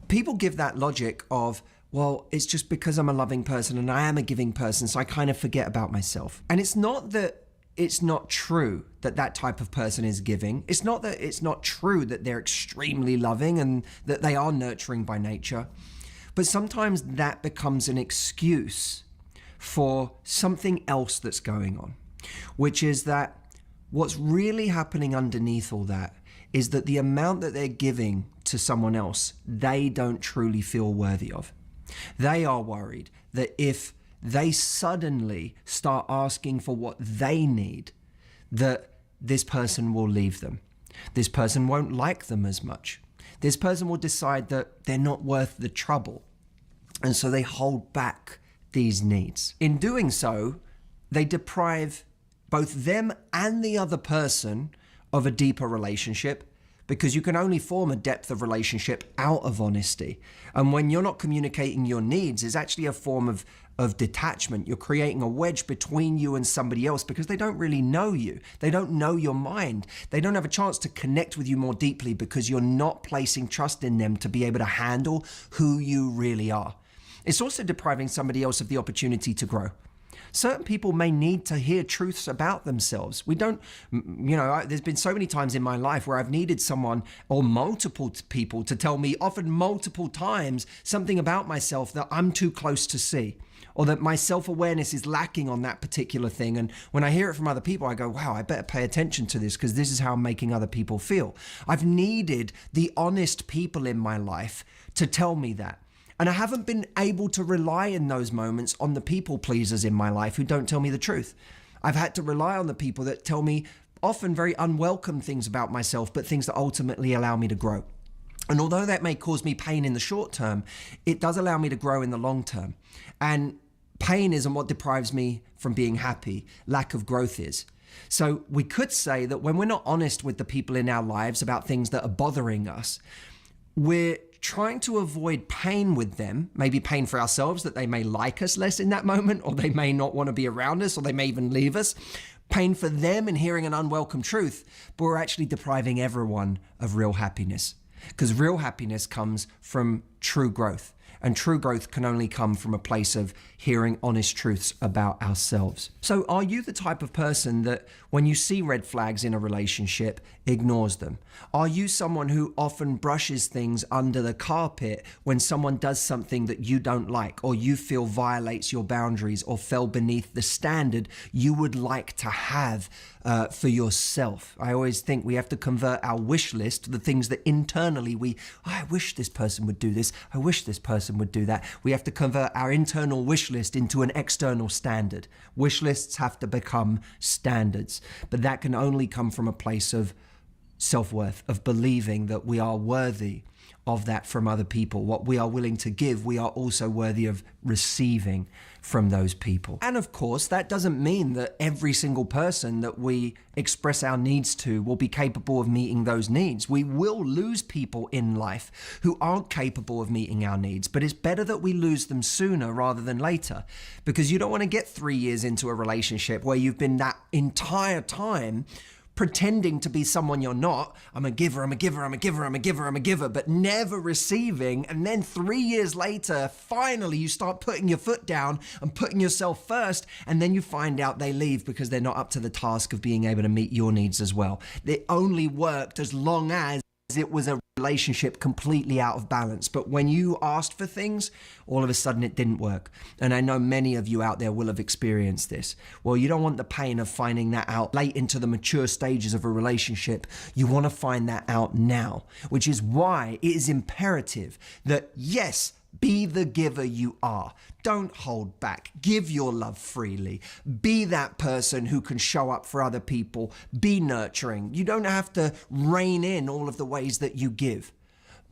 People give that logic of, well, it's just because I'm a loving person and I am a giving person, so I kind of forget about myself. And it's not that it's not true that that type of person is giving. It's not that it's not true that they're extremely loving and that they are nurturing by nature. But sometimes that becomes an excuse for something else that's going on, which is that what's really happening underneath all that is that the amount that they're giving to someone else, they don't truly feel worthy of. They are worried that if they suddenly start asking for what they need, that this person will leave them. This person won't like them as much. This person will decide that they're not worth the trouble. And so they hold back these needs. In doing so, they deprive both them and the other person of a deeper relationship, because you can only form a depth of relationship out of honesty. And when you're not communicating your needs, it's actually a form of detachment. You're creating a wedge between you and somebody else because they don't really know you. They don't know your mind. They don't have a chance to connect with you more deeply because you're not placing trust in them to be able to handle who you really are. It's also depriving somebody else of the opportunity to grow. Certain people may need to hear truths about themselves. We don't, there's been so many times in my life where I've needed someone or multiple people to tell me, often multiple times, something about myself that I'm too close to see, or that my self-awareness is lacking on that particular thing. And when I hear it from other people, I go, wow, I better pay attention to this because this is how I'm making other people feel. I've needed the honest people in my life to tell me that. And I haven't been able to rely in those moments on the people pleasers in my life who don't tell me the truth. I've had to rely on the people that tell me often very unwelcome things about myself, but things that ultimately allow me to grow. And although that may cause me pain in the short term, it does allow me to grow in the long term. And pain isn't what deprives me from being happy. Lack of growth is. So we could say that when we're not honest with the people in our lives about things that are bothering us, we're trying to avoid pain with them, maybe pain for ourselves that they may like us less in that moment, or they may not want to be around us, or they may even leave us. Pain for them in hearing an unwelcome truth, but we're actually depriving everyone of real happiness. Because real happiness comes from true growth. And true growth can only come from a place of hearing honest truths about ourselves. So are you the type of person that when you see red flags in a relationship, ignores them? Are you someone who often brushes things under the carpet when someone does something that you don't like, or you feel violates your boundaries or fell beneath the standard you would like to have for yourself? I always think we have to convert our wish list, the things that internally I wish this person would do this, I wish this person would do that. We have to convert our internal wish list into an external standard. Wish lists have to become standards, but that can only come from a place of self-worth, of believing that we are worthy of that from other people. What we are willing to give, we are also worthy of receiving from those people. And of course, that doesn't mean that every single person that we express our needs to will be capable of meeting those needs. We will lose people in life who aren't capable of meeting our needs, but it's better that we lose them sooner rather than later, because you don't want to get 3 years into a relationship where you've been that entire time pretending to be someone you're not. I'm a giver, I'm a giver, I'm a giver, I'm a giver, I'm a giver, but never receiving. And then 3 years later, finally you start putting your foot down and putting yourself first. And then you find out they leave because they're not up to the task of being able to meet your needs as well. It only worked as long as it was a relationship completely out of balance. But when you asked for things, all of a sudden it didn't work. And I know many of you out there will have experienced this. Well, you don't want the pain of finding that out late into the mature stages of a relationship. You want to find that out now, which is why it is imperative that, yes, be the giver you are. Don't hold back. Give your love freely. Be that person who can show up for other people. Be nurturing. You don't have to rein in all of the ways that you give.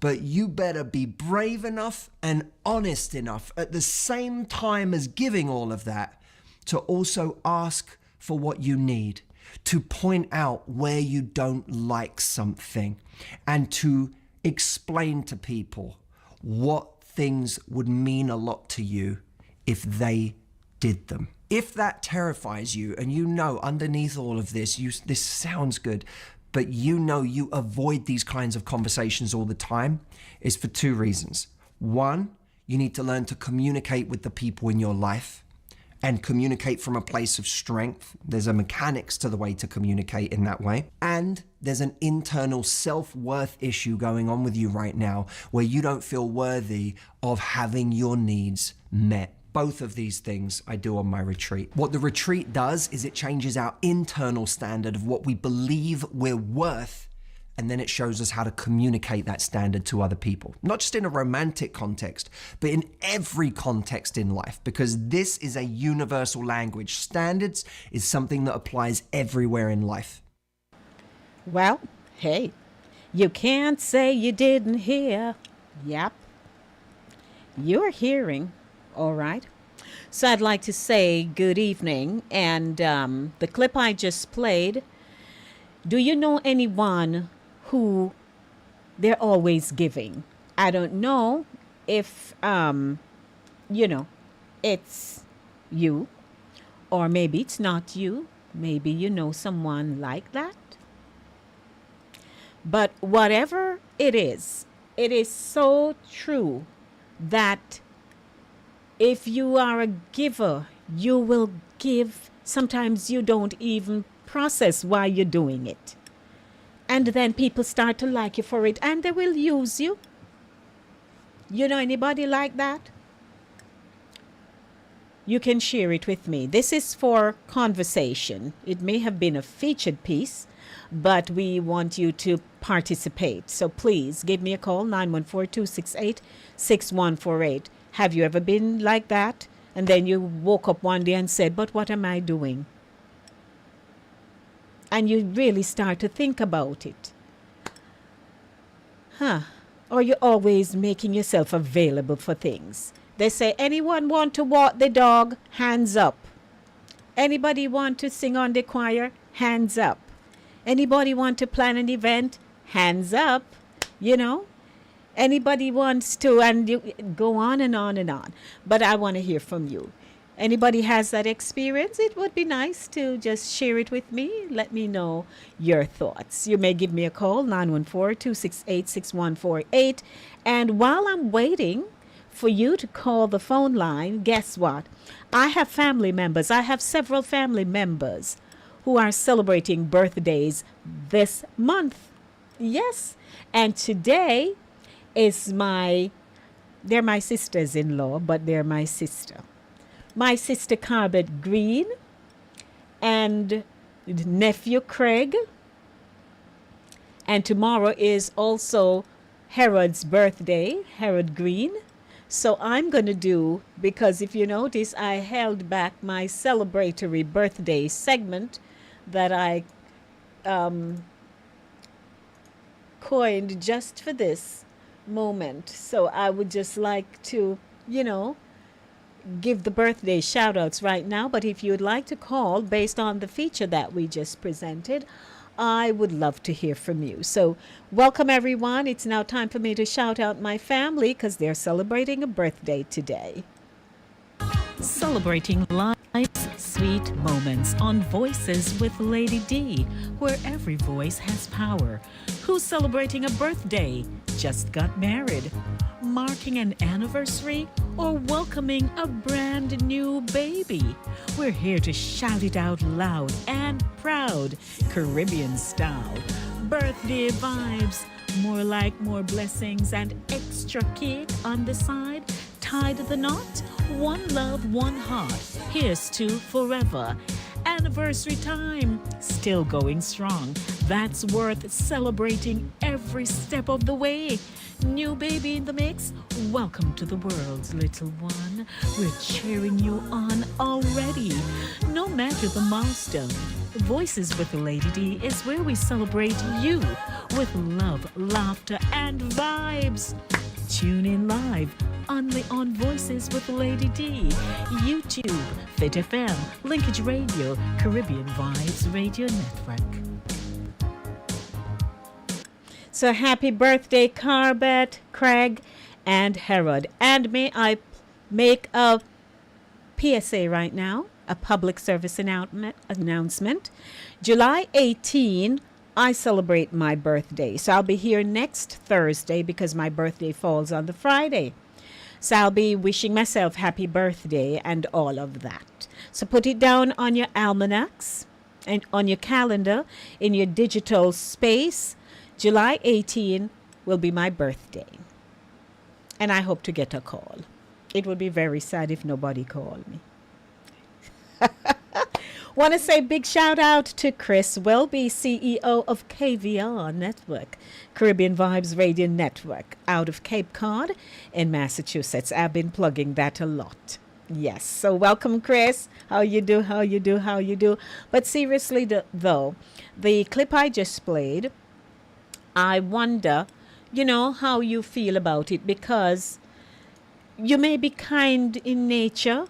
But you better be brave enough and honest enough at the same time as giving all of that to also ask for what you need, to point out where you don't like something, and to explain to people what things would mean a lot to you if they did them. If that terrifies you, and you know underneath all of this, this sounds good, but you know you avoid these kinds of conversations all the time, is for two reasons. One, you need to learn to communicate with the people in your life and communicate from a place of strength. There's a mechanics to the way to communicate in that way. And there's an internal self-worth issue going on with you right now where you don't feel worthy of having your needs met. Both of these things I do on my retreat. What the retreat does is it changes our internal standard of what we believe we're worth, and then it shows us how to communicate that standard to other people. Not just in a romantic context, but in every context in life, because this is a universal language. Standards is something that applies everywhere in life. Well, hey, you can't say you didn't hear. Yep. You're hearing, all right. So I'd like to say good evening. And the clip I just played, do you know anyone who they're always giving? I don't know if, it's you, or maybe it's not you. Maybe you know someone like that. But whatever it is so true that if you are a giver, you will give, sometimes you don't even process why you're doing it. And then people start to like you for it and they will use you. You know anybody like that? You can share it with me. This is for conversation. It may have been a featured piece, but we want you to participate. So please give me a call, 914-268-6148. Have you ever been like that? And then you woke up one day and said, but what am I doing? And you really start to think about it. Or you're always making yourself available for things. They say, anyone want to walk the dog? Hands up. Anybody want to sing on the choir? Hands up. Anybody want to plan an event? Hands up. You know? Anybody wants to, and you go on and on and on. But I want to hear from you. Anybody has that experience? It would be nice to just share it with me. Let me know your thoughts. You may give me a call, 914-268-6148. And while I'm waiting for you to call the phone line, guess what? I have family members. I have several family members who are celebrating birthdays this month. Yes. And today is they're my sisters-in-law, but they're my sister. My sister Carbet Green and nephew Craig. And tomorrow is also Herod's birthday, Herod Green. So I'm going to do, because if you notice, I held back my celebratory birthday segment that I coined just for this moment. So I would just like to, give the birthday shout outs right now. But if you'd like to call based on the feature that we just presented, I would love to hear from you. So welcome everyone. It's now time for me to shout out my family because they're celebrating a birthday today. Celebrating life's sweet moments on Voices with Lady D, where every voice has power. Who's celebrating a birthday? Just got married? Marking an anniversary? Or welcoming a brand new baby? We're here to shout it out loud and proud, Caribbean style. Birthday vibes, more like more blessings and extra cake on the side. Tied the knot, one love, one heart. Here's to forever. Anniversary time, still going strong. That's worth celebrating every step of the way. New baby in the mix, welcome to the world, little one. We're cheering you on already, no matter the milestone. Voices with Lady D is where we celebrate you with love, laughter, and vibes. Tune in live only on Voices with Lady D, YouTube, Fit FM, Linkage Radio, Caribbean Vibes Radio Network. So happy birthday, Carbet, Craig, and Herod. And may I make a PSA right now, a public service announcement. July 18, I celebrate my birthday. So I'll be here next Thursday because my birthday falls on the Friday. So I'll be wishing myself happy birthday and all of that. So put it down on your almanacs and on your calendar, in your digital space. July 18 will be my birthday. And I hope to get a call. It would be very sad if nobody called me. Want to say big shout out to Chris Welby, CEO of KVR Network, Caribbean Vibes Radio Network, out of Cape Cod in Massachusetts. I've been plugging that a lot. Yes, so welcome, Chris. How you do? But seriously, though, the clip I just played, I wonder, how you feel about it, because you may be kind in nature.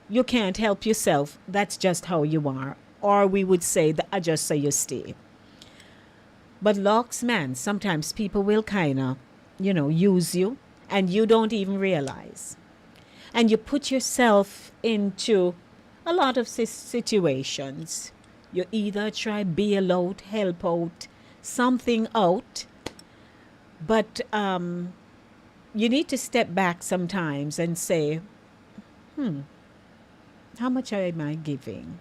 You can't help yourself. That's just how you are. Or we would say that I just say you stay. But locks, man, sometimes people will kind of, use you and you don't even realize. And you put yourself into a lot of situations. You either try bail out, help out, something out. But you need to step back sometimes and say, How much am I giving?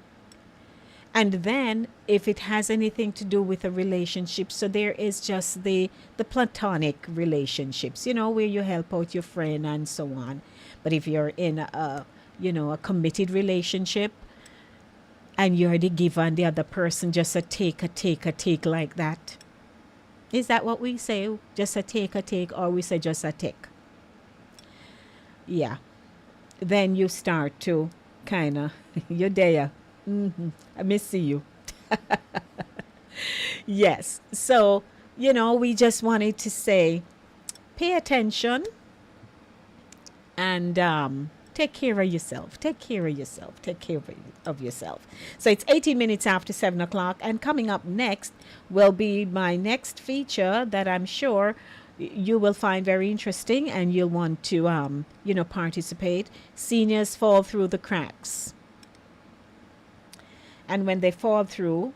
And then if it has anything to do with a relationship, so there is just the platonic relationships, you know, where you help out your friend and so on. But if you're in a, you know, a committed relationship and you're the giver and the other person just a take like that, is that what we say? Just a take, or we say just a take? Yeah. Then you start to kind of, you're there. I may see you. Yes. So, you know, we just wanted to say, pay attention and take care of yourself. Take care of yourself. Take care of yourself. So it's 18 minutes after 7 o'clock. And coming up next will be my next feature that I'm sure you will find very interesting and you'll want to, you know, participate. Seniors fall through the cracks. And when they fall through,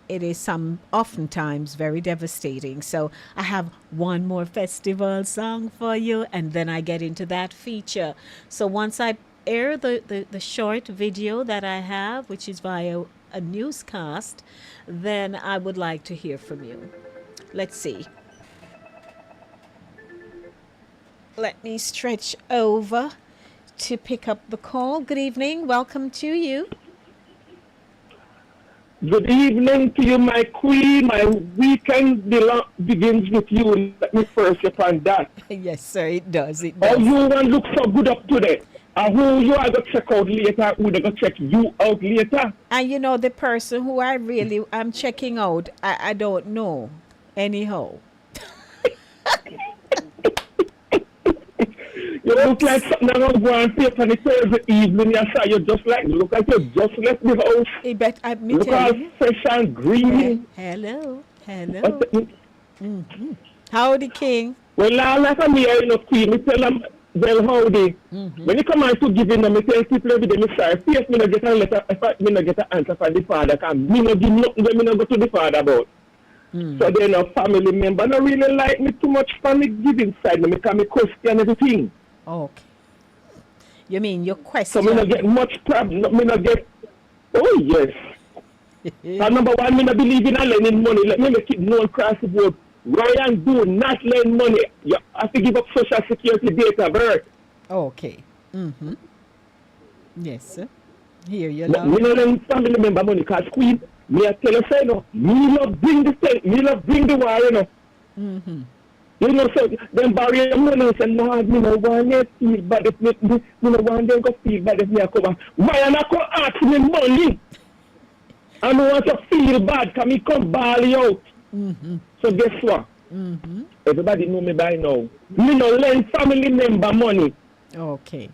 it is oftentimes very devastating. So I have one more festival song for you, and then I get into that feature. So once I air the short video that I have, which is via a newscast, then I would like to hear from you. Let's see. Let me stretch over to pick up the call. Good evening. Welcome to you. Good evening to you, my queen. My weekend begins with you. Let me first upon that. Yes, sir, it does. It Oh, does. you want look so good up today. And who you are going to check out later, who they going to check you out later. And you know, the person who I'm checking out, I don't know. Anyhow. You look like something I'm going to go and take on the Thursday evening. You just like, look like you just left the house. I bet look all fresh and green. Hello. Mm-hmm. Howdy, King. Well, now, like I'm here, you know, queen, me tell them, well, howdy. Mm-hmm. When you come out to giving them, I tell people every day, me sorry, first me no get a letter, if me no get an answer from the father, because me no give nothing when me no go to the father about. So then a family member no really like me too much from the giving side, because me question everything. Okay. You mean your question? So me no get much problem, me no get, oh yes. And number one, me no believe in lending money, let me make it known across the board. Ryan do not lend money. You have to give up social security date of birth. Okay. Mm-hmm. Yes, sir. Here you go. Me no lend family member money, because queen, me I tell you say no, me not bring the state, me not bring the war, you know. Mm-hmm. You know, so then barrier money and say, no, me no want to feel bad if me no want them to feel bad if me come back. Why am I going to ask me money? I don't want to feel bad, because me come bally out. Mm-hmm. So guess what? Mm-hmm. Everybody know me by now. Me no lend family member money. Okay.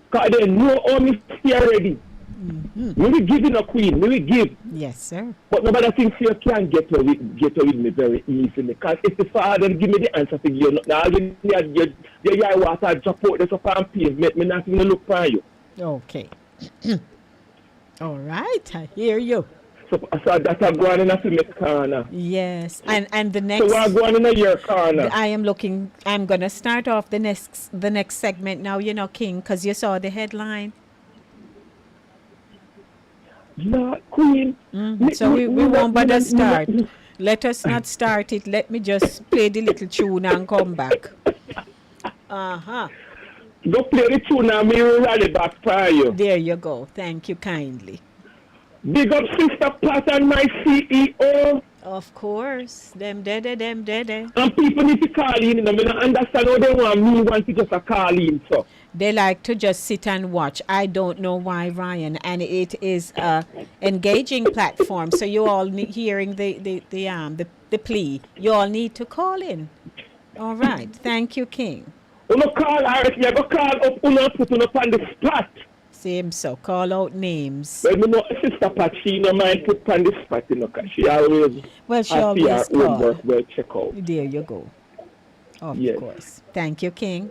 Because they know all me stay already. Mm-hmm. Me will give in a queen, me will give. Yes, sir. But nobody thinks you can get away with me very easily. Because if the father give me the answer for you, now you your water drop out the top and pain, me not even look for you. Okay. All right, I hear you. So that's a going in a film corner. Yes, and the next. So we're going in your corner. I'm gonna start off the next segment now. You know, King, because you saw the headline. No, Queen. So we won't bother start. Let us not start it. Let me just play the little tune and come back. Uh-huh. Go play the tune and me rally back for you. There you go. Thank you kindly. Big up Sister Pat and my CEO. Of course. Them dead. And people need to call in. I don't understand how they want to just call in. So. They like to just sit and watch. I don't know why, Ryan. And it is a engaging platform. So you all hearing the plea. You all need to call in. All right. Thank you, King. Uno call her. If you go call up, uno put uno on the spot. Same so. Call out names. Well, me know Sister Pat, she no mind put on the spot, you know, because she always call. Work well check out. There you go. Of course. Thank you, King.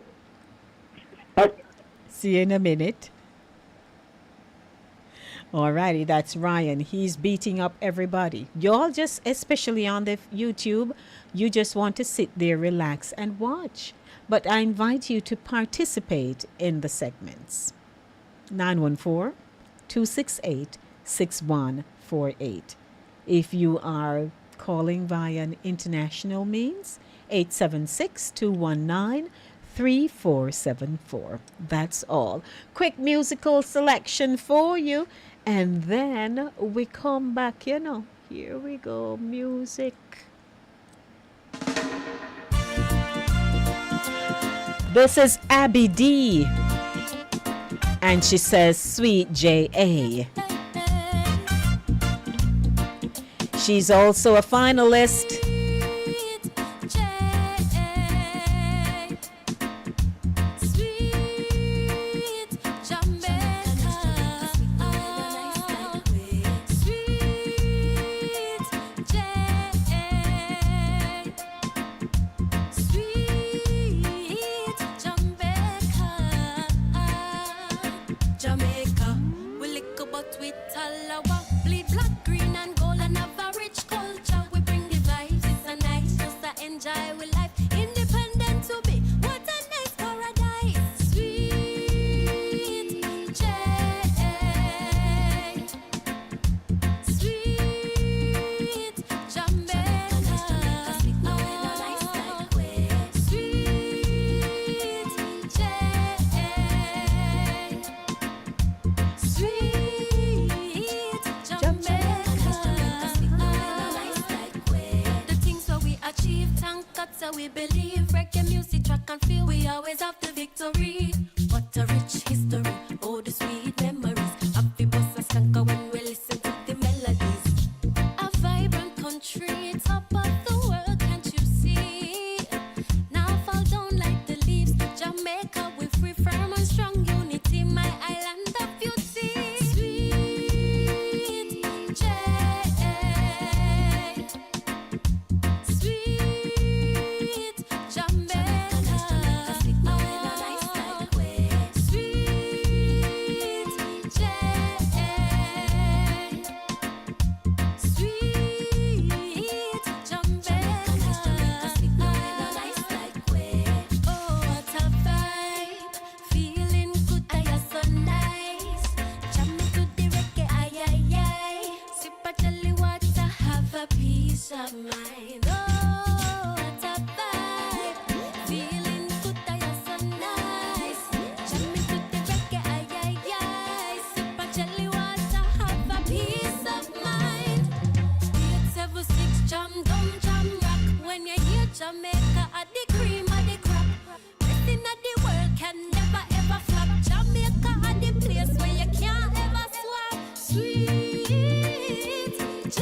See you in a minute. Alrighty, that's Ryan. He's beating up everybody. Y'all just, especially on the YouTube, you just want to sit there, relax, and watch. But I invite you to participate in the segments. 914 268 6148. If you are calling via an international means, 876 219 3474. That's all. Quick musical selection for you. And then we come back, you know. Here we go. Music. This is Abby D. And she says, Sweet J.A. She's also a finalist. We believe reggae music track and feel we always have the victory. What a rich history, oh the sweet memories. Happy bust a skanker when we listen to the melodies. A vibrant country, top of the world, can't you see? Now fall down like the leaves. Jamaica, we free, firm and strong unity. My island of beauty. Sweet J. Peace of mind. Oh, what a vibe. Feeling good, I am so nice. Jamming to the reggae, ay, ay, ay. Sip a jelly water, have a peace of mind. 876 jam, down, jam, rock. When you hear Jamaica, at the cream of the crop. Nothing of the world can never ever flop. Jamaica at the place where you can't ever swap. Sweet J.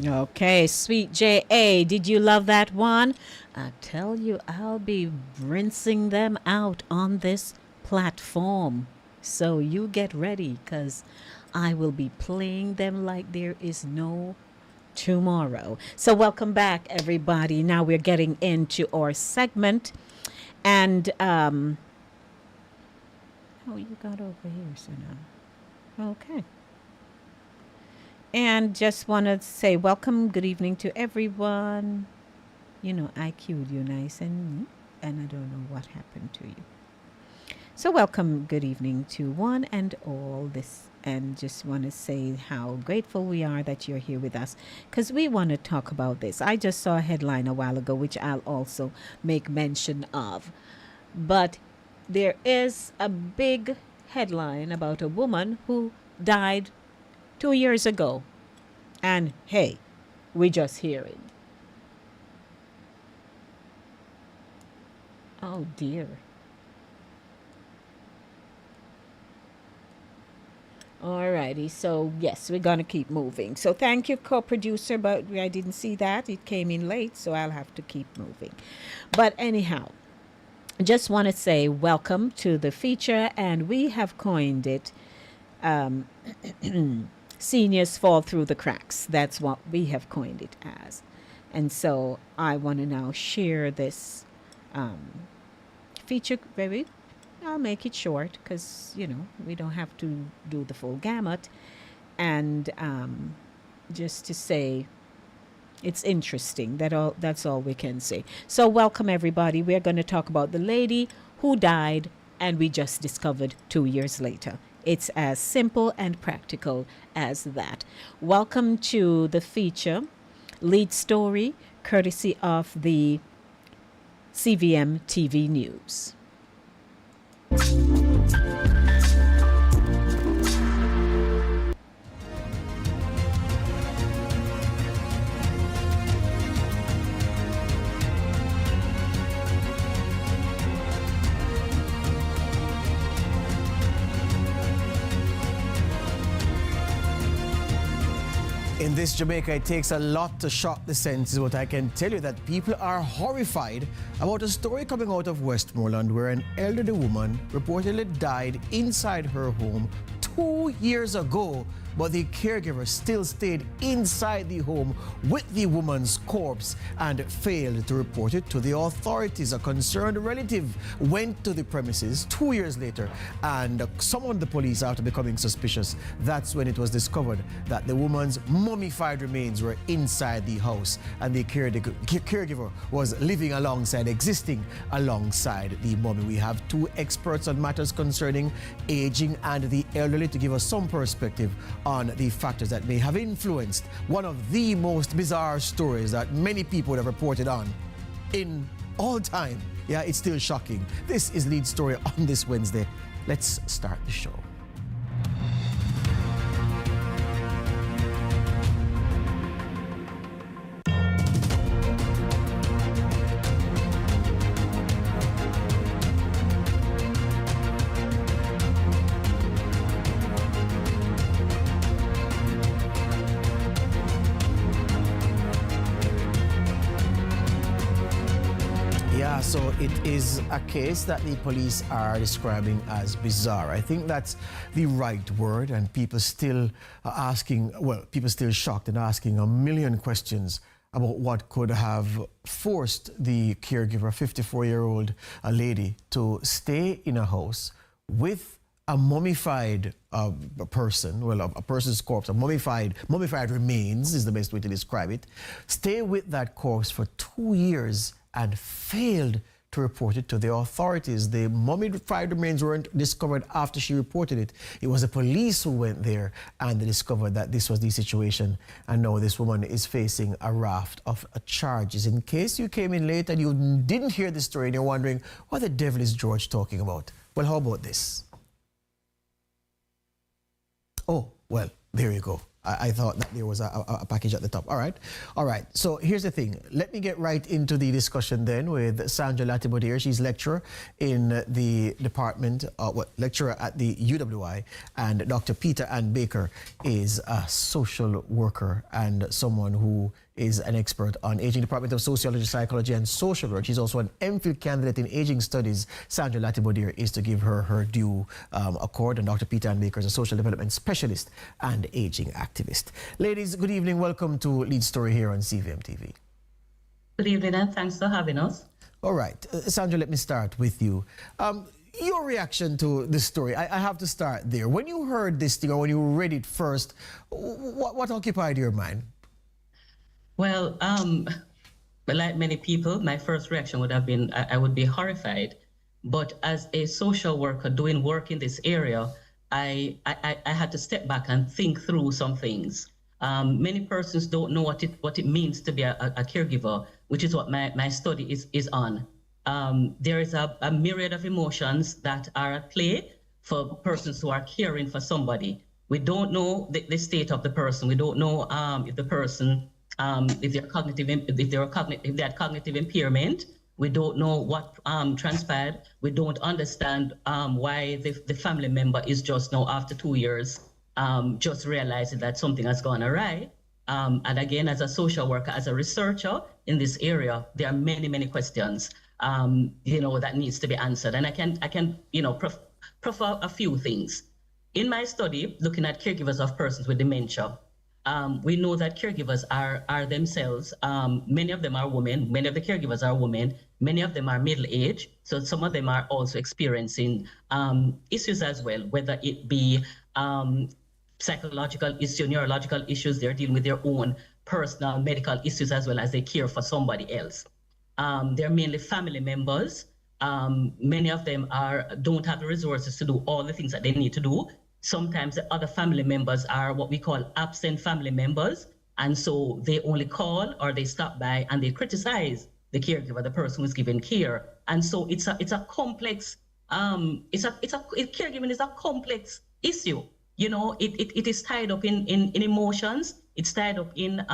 Okay, Sweet J.A. Did you love that one? I tell you, I'll be rinsing them out on this platform. So you get ready, because I will be playing them like there is no tomorrow. So welcome back, everybody. Now we're getting into our segment. And, oh, you got over here, so now. Okay. And just want to say welcome, good evening to everyone. You know, I queued you nice and I don't know what happened to you. So welcome, good evening to one and all this. And just want to say how grateful we are that you're here with us, because we want to talk about this. I just saw a headline a while ago, which I'll also make mention of. But there is a big headline about a woman who died 2 years ago. And hey, we just hearing. Oh dear. Alrighty, so yes, we're gonna keep moving. So thank you, co-producer, but I didn't see that. It came in late, so I'll have to keep moving. But anyhow, just want to say welcome to the feature, and we have coined it Seniors Fall Through the Cracks. That's what we have coined it as. And so I want to now share this feature very. I'll make it short because, we don't have to do the full gamut. And just to say, it's interesting. That's all we can say. So welcome, everybody. We're going to talk about the lady who died and we just discovered 2 years later. It's as simple and practical as that. Welcome to the feature, lead story, courtesy of the CVM TV News. In this Jamaica, it takes a lot to shock the senses, but I can tell you that people are horrified about a story coming out of Westmoreland where an elderly woman reportedly died inside her home 2 years ago, but the caregiver still stayed inside the home with the woman's corpse and failed to report it to the authorities. A concerned relative went to the premises 2 years later and summoned the police after becoming suspicious. That's when it was discovered that the woman's mummified remains were inside the house and the caregiver was living alongside, existing alongside the mummy. We have two experts on matters concerning aging and the elderly to give us some perspective on the factors that may have influenced one of the most bizarre stories that many people have reported on in all time. Yeah, it's still shocking. This is Lead Story on this Wednesday. Let's start the show. So it is a case that the police are describing as bizarre. I think that's the right word, and people still are asking, people still shocked and asking a million questions about what could have forced the caregiver, 54-year-old lady, to stay in a house with a mummified person, a person's corpse, mummified remains is the best way to describe it, stay with that corpse for 2 years and failed to report it to the authorities. The mummified remains weren't discovered after she reported it. It was the police who went there and they discovered that this was the situation. And now this woman is facing a raft of charges. In case you came in late and you didn't hear the story and you're wondering, what the devil is George talking about? Well, how about this? Oh, well, there you go. I thought that there was a package at the top. All right. So here's the thing. Let me get right into the discussion then with Sandra Latibodier. She's lecturer in the department, lecturer at the UWI, and Dr. Peter Ann Baker is a social worker and someone who is an expert on aging, Department of Sociology, Psychology, and Social Work. She's also an MPhil candidate in aging studies. Sandra Latibodier is to give her due accord, and Dr. Peter Ann Baker is a social development specialist and aging activist. Ladies, good evening. Welcome to Lead Story here on CVM TV. Good evening, and thanks for having us. All right. Sandra, let me start with you. Your reaction to this story, I have to start there. When you heard this thing or when you read it first, what occupied your mind? Well, like many people, my first reaction would have been I would be horrified. But as a social worker doing work in this area, I had to step back and think through some things. Many persons don't know what it means to be a caregiver, which is what my study is on. There is a myriad of emotions that are at play for persons who are caring for somebody. We don't know the state of the person. We don't know if the person if they had cognitive impairment. We don't know what transpired. We don't understand why the family member is just now, after 2 years, just realizing that something has gone awry. And again, as a social worker, as a researcher in this area, there are many, many questions, that needs to be answered. And I can proffer a few things. In my study, looking at caregivers of persons with dementia, we know that caregivers are themselves, many of them are women, many of the caregivers are women, many of them are middle-aged, so some of them are also experiencing issues as well, whether it be psychological issue, neurological issues, they're dealing with their own personal medical issues as well as they care for somebody else. They're mainly family members. Many of them don't have the resources to do all the things that they need to do. Sometimes the other family members are what we call absent family members. And so they only call or they stop by and they criticize the caregiver, the person who's giving care. And so it's a complex, caregiving is a complex issue. It is tied up in emotions. It's tied up in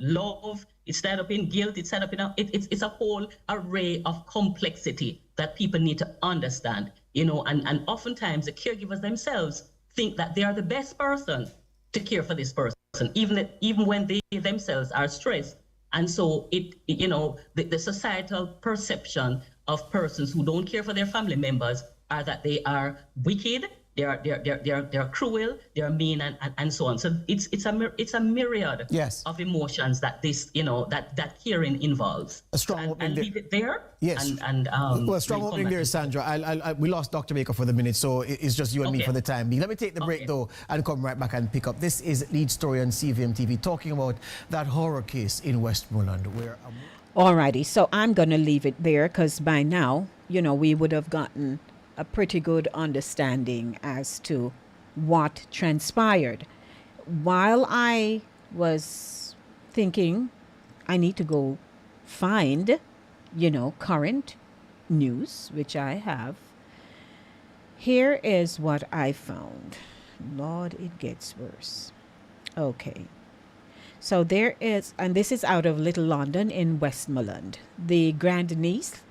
love. It's tied up in guilt. It's tied up in it's a whole array of complexity that people need to understand. And oftentimes the caregivers themselves think that they are the best person to care for this person, even when they themselves are stressed. And so the societal perception of persons who don't care for their family members are that they are wicked. They're cruel, they're mean, and so on. So it's a myriad of emotions that this that caring involves. A strong opening leave it there. Yes. Well, strong opening there, Sandra. We lost Dr. Baker for the minute, so it's just you and me for the time being. Let me take the break though and come right back and pick up. This is Lead Story on CVM TV talking about that horror case in Westmoreland where. Alrighty, so I'm gonna leave it there because by now, we would have gotten a pretty good understanding as to what transpired. While I was thinking I need to go find, current news, which I have, here is what I found. Lord, it gets worse. Okay. So there is, and this is out of Little London in Westmoreland, the grandniece,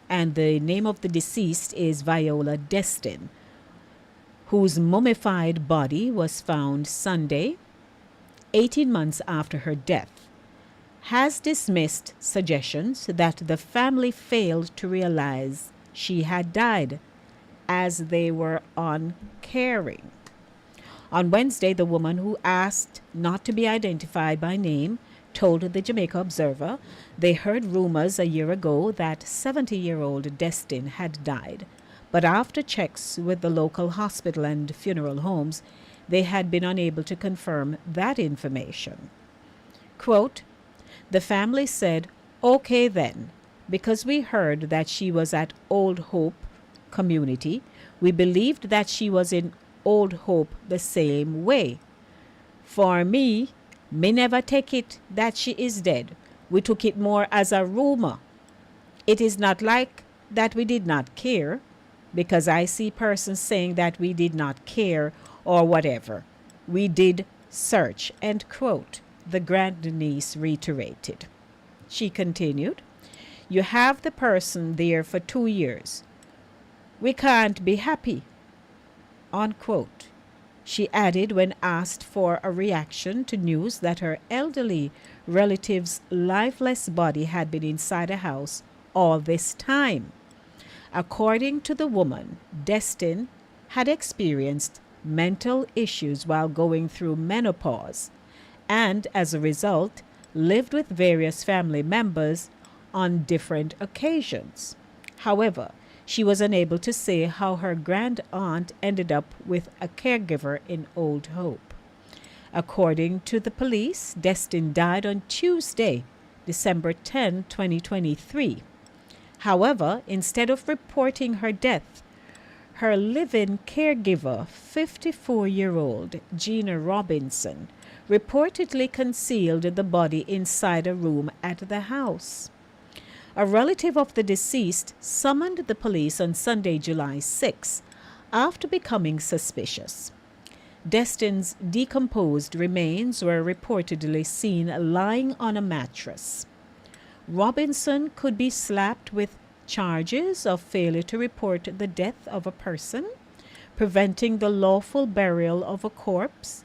and the name of the deceased is Viola Destin, whose mummified body was found Sunday, 18 months after her death, has dismissed suggestions that the family failed to realize she had died, as they were uncaring. On Wednesday, the woman, who asked not to be identified by name, told the Jamaica Observer they heard rumors a year ago that 70-year-old Destin had died, but after checks with the local hospital and funeral homes, they had been unable to confirm that information. Quote, "The family said, okay then, because we heard that she was at Old Hope Community, we believed that she was in Old Hope the same way. For me never take it that she is dead. We took it more as a rumor. It is not like that we did not care, because I see persons saying that we did not care or whatever. We did search," end quote, the grandniece reiterated. She continued, "You have the person there for 2 years. We can't be happy," unquote. She added when asked for a reaction to news that her elderly relative's lifeless body had been inside a house all this time. According to the woman, Destin had experienced mental issues while going through menopause and, as a result, lived with various family members on different occasions. However, she was unable to say how her grand aunt ended up with a caregiver in Old Hope. According to the police, Destin died on Tuesday, December 10, 2023. However, instead of reporting her death, her live-in caregiver, 54-year-old Gina Robinson, reportedly concealed the body inside a room at the house. A relative of the deceased summoned the police on Sunday, July 6, after becoming suspicious. Destin's decomposed remains were reportedly seen lying on a mattress. Robinson could be slapped with charges of failure to report the death of a person, preventing the lawful burial of a corpse,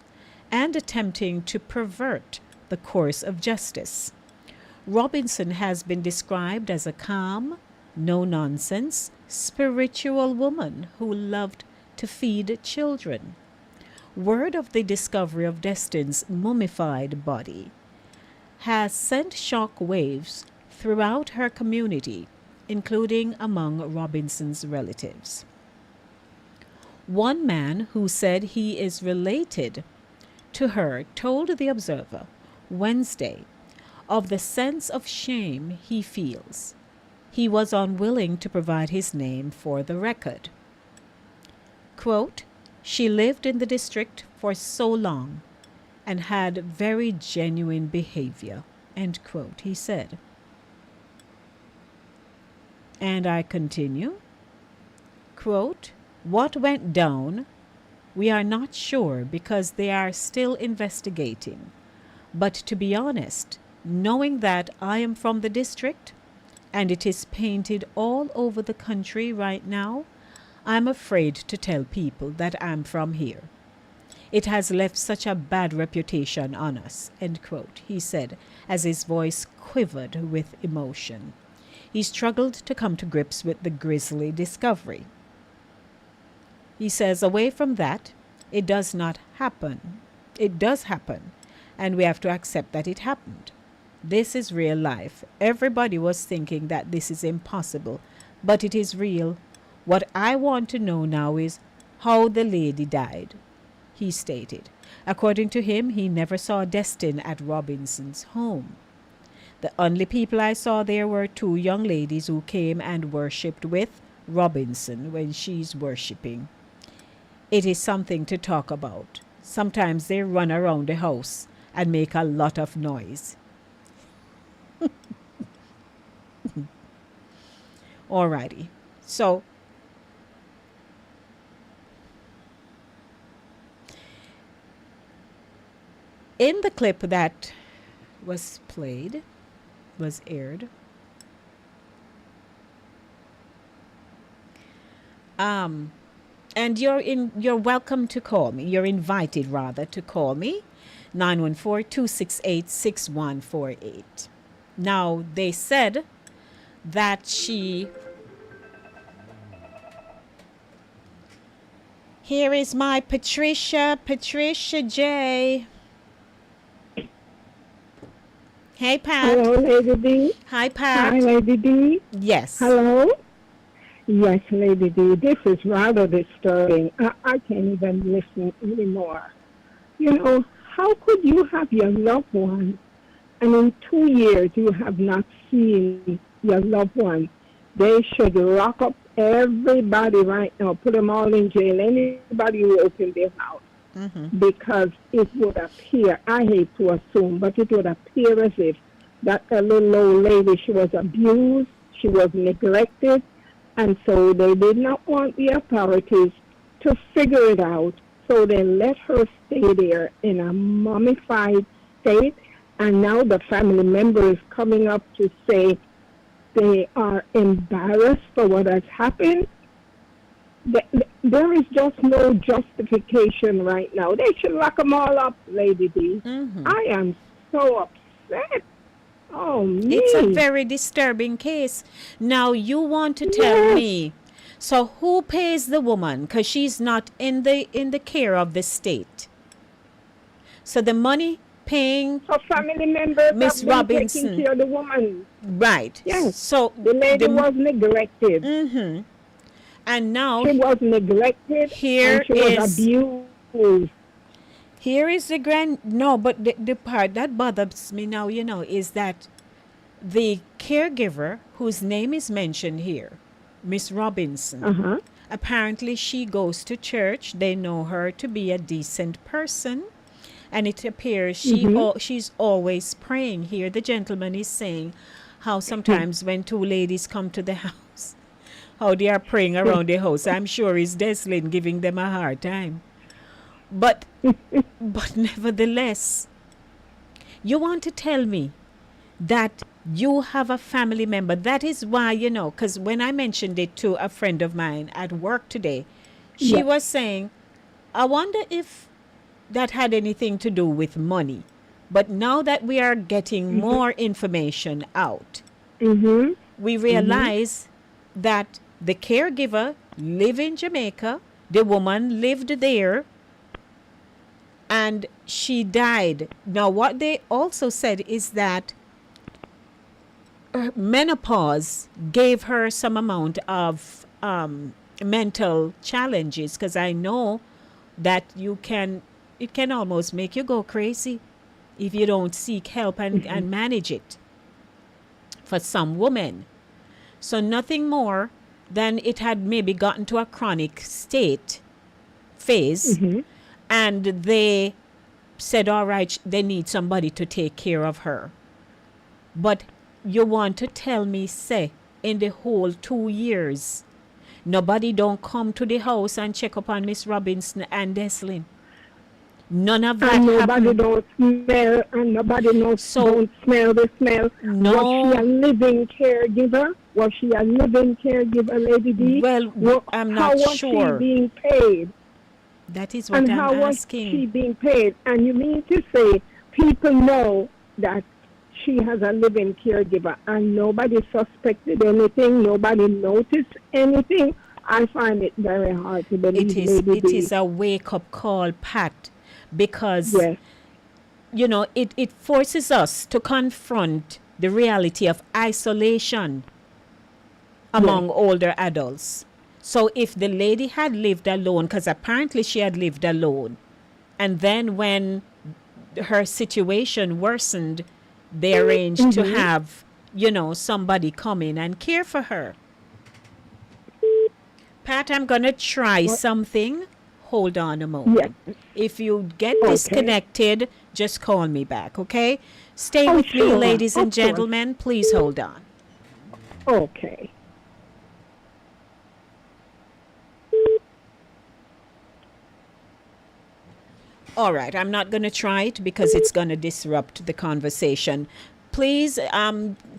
and attempting to pervert the course of justice. Robinson has been described as a calm, no nonsense, spiritual woman who loved to feed children. Word of the discovery of Destin's mummified body has sent shock waves throughout her community, including among Robinson's relatives. One man who said he is related to her told The Observer Wednesday of the sense of shame he feels. He was unwilling to provide his name for the record. Quote, "She lived in the district for so long and had very genuine behavior," end quote, he said. And I continue, quote, "What went down, we are not sure because they are still investigating. But to be honest, knowing that I am from the district and it is painted all over the country right now, I'm afraid to tell people that I'm from here. It has left such a bad reputation on us," end quote, he said as his voice quivered with emotion. He struggled to come to grips with the grisly discovery. He says, away from that, it does not happen. It does happen, and we have to accept that it happened. This is real life. Everybody was thinking that this is impossible, but it is real. What I want to know now is how the lady died, he stated. According to him, he never saw Destin at Robinson's home. The only people I saw there were two young ladies who came and worshipped with Robinson when she's worshipping. It is something to talk about. Sometimes they run around the house and make a lot of noise. Alrighty. So, in the clip that was played, was aired, and you're welcome to call me. You're invited rather to call me 914-268-6148. Now they said that here is my Patricia J. Hey, Pat. Hello, Lady D. Hi, Pat. Hi, Lady D. Yes. Hello? Yes, Lady D. This is rather disturbing. I can't even listen anymore. You know, how could you have your loved one and in 2 years you have not seen your loved one? They should lock up everybody right now, put them all in jail, anybody who opened their house. Mm-hmm. Because it would appear, I hate to assume, but it would appear as if that little old lady, she was abused, she was neglected, and so they did not want the authorities to figure it out, so they let her stay there in a mummified state, and now the family members coming up to say they are embarrassed for what has happened. There is just no justification right now. They should lock them all up, Lady D. Mm-hmm. I am so upset. Oh, me. It's a very disturbing case. Now, you want to tell me, so who pays the woman? Because she's not in the care of the state. So the money paying her family members Miss Robinson, taking care of the woman. Right. Yes. So the lady was neglected. Mm-hmm. And now she was neglected. Here and she was abused. Here is the but the part that bothers me now, is that the caregiver whose name is mentioned here, Miss Robinson, apparently she goes to church. They know her to be a decent person, and it appears she's always praying. Here the gentleman is saying how sometimes when two ladies come to the house, how they are praying around the house. I'm sure it's Deslin giving them a hard time. But nevertheless, you want to tell me that you have a family member. That is why, because when I mentioned it to a friend of mine at work today, she Yeah. was saying, I wonder if that had anything to do with money. But now that we are getting more information out, Mm-hmm. we realize that the caregiver lived in Jamaica, the woman lived there, and she died. Now, what they also said is that menopause gave her some amount of mental challenges, because I know that it can almost make you go crazy if you don't seek help and manage it for some women. So nothing more than it had maybe gotten to a chronic phase, and they said, all right, they need somebody to take care of her. But you want to tell me, say, in the whole 2 years, nobody don't come to the house and check up on Miss Robinson and Deslin? None of that And nobody happened. don't smell, and nobody don't smell the smell. No. Was she a living caregiver? Was she a living caregiver, Lady D? Well, I'm how not was sure. she being paid? That is what And I'm how was asking. she being paid? And you mean to say people know that she has a living caregiver and nobody suspected anything, nobody noticed anything? I find it very hard to believe, Lady It D. is a wake-up call, Pat, because, Yes. you know, it forces us to confront the reality of isolation among older adults. So if the lady had lived alone, because apparently she had lived alone, and then when her situation worsened, they arranged to have, you know, somebody come in and care for her. Pat, I'm going to try something. Hold on a moment. If you get disconnected, just call me back, okay? Stay with me, sure. ladies and Of course. gentlemen. Please hold on. Okay. All right, I'm not going to try it because it's going to disrupt the conversation. Please,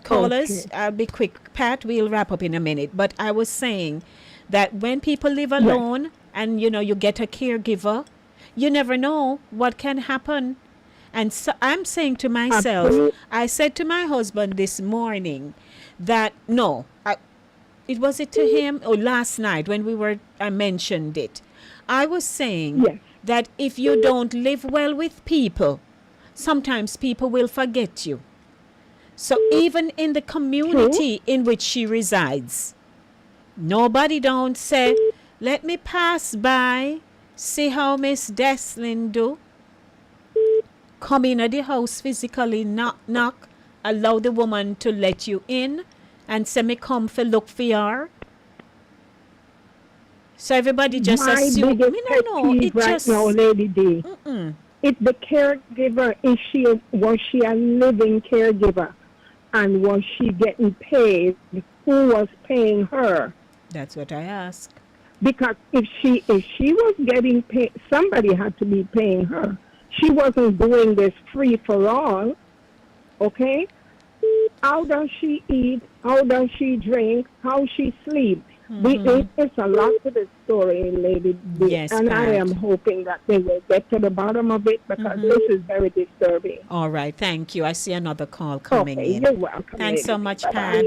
callers, I'll be quick. Pat, we'll wrap up in a minute. But I was saying that when people live alone and, you know, you get a caregiver, you never know what can happen. And so I'm saying to myself, I said to my husband this morning that, it was it to him or last night when I mentioned it. I was saying that if you don't live well with people, sometimes people will forget you. So even in the community in which she resides, nobody don't say, let me pass by, see how Miss Deslin do. Come in at the house physically, knock, allow the woman to let you in and say me come for look for you. So everybody just My assume. biggest pet peeve It right just now, Lady D. If the caregiver, was she a living caregiver, and was she getting paid? Who was paying her? That's what I ask. Because if she was getting paid, somebody had to be paying her. She wasn't doing this free for all. Okay? How does she eat? How does she drink? How she sleep? It's a lot to the story, Lady D. Yes, and I Pat. am hoping that they will get to the bottom of it because this is very disturbing. All right, thank you. I see another call coming Okay, in. you're welcome, Thanks so lady. much, Bye-bye. Pat.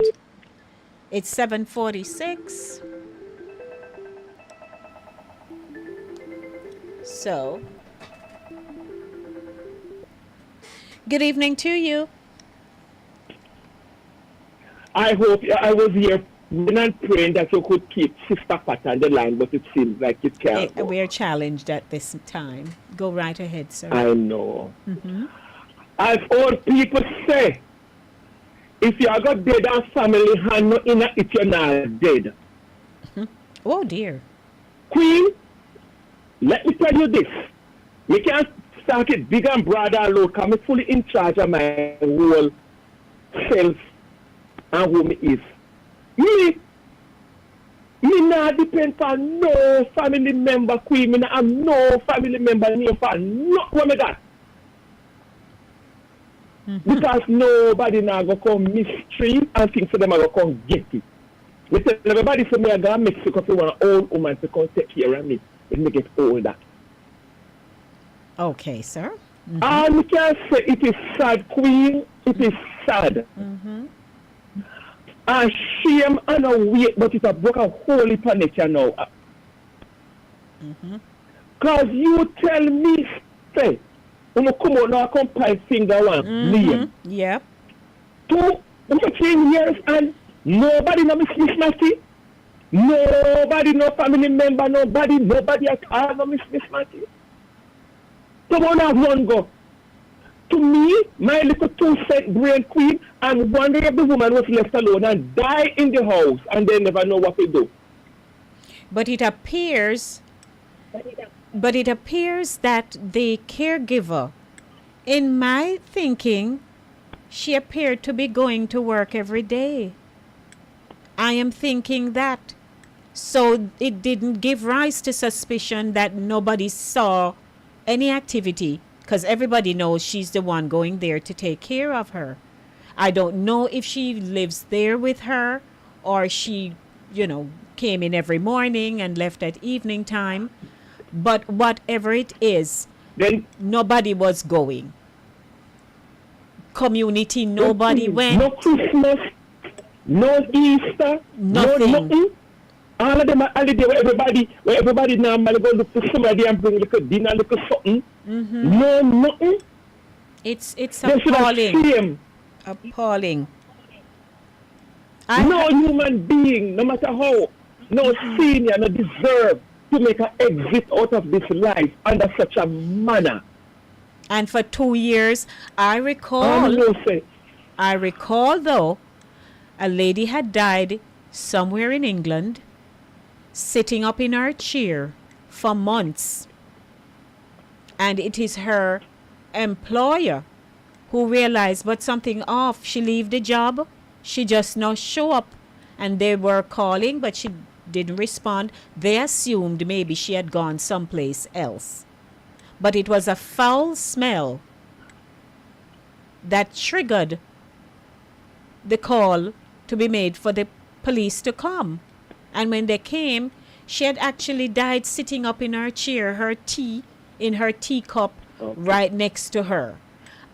It's 7:46. So, good evening to you. I hope I was here when I'm praying that you could keep Sister Pat on the line, but it seems like it can't. We're challenged at this time. Go right ahead, sir. I know. As old people say, if you are got dead and family hand no in it, you're not dead. Oh dear. Queen, let me tell you this. We can't start it big and broad and low because I'm fully in charge of my whole self and who me is. Me not depend on no family member, Queen. Me not have no family member name for not what me got. Because nobody now go come mystery and think for them I go come get it. Me tell everybody say me I go to Mexico for one old woman to come take care of me when me get older. Okay, sir. All we can say it is sad, Queen. It is sad. And shame and a weight, but it a broke a hole in nature now. Cause you tell me, say, when you come out now, come point finger one name. Yep. 15 years and nobody no Miss Matty. Nobody, no family member, nobody at all no Miss Matty. Someone have one go. To me, my little 2-cent brain queen, I'm wondering if the woman was left alone and die in the house and they never know what to do. But it appears that the caregiver, in my thinking, she appeared to be going to work every day. I am thinking that. So it didn't give rise to suspicion that nobody saw any activity, because everybody knows she's the one going there to take care of her. I don't know if she lives there with her or she, came in every morning and left at evening time. But whatever it is, then nobody was going. Community, nobody went. No Christmas, no Easter, nothing. All of them are holiday where everybody normally go look for somebody and bring a little dinner, little something. No, nothing. It's appalling. Appalling. No human being, no matter how, no senior, no deserve to make an exit out of this life under such a manner. And for 2 years, I recall though, a lady had died somewhere in England, sitting up in her chair for months. And it is her employer who realized, but something off. She leave the job. She just not show up. And they were calling, but she didn't respond. They assumed maybe she had gone someplace else. But it was a foul smell that triggered the call to be made for the police to come. And when they came, she had actually died sitting up in her chair, her tea in her teacup right next to her.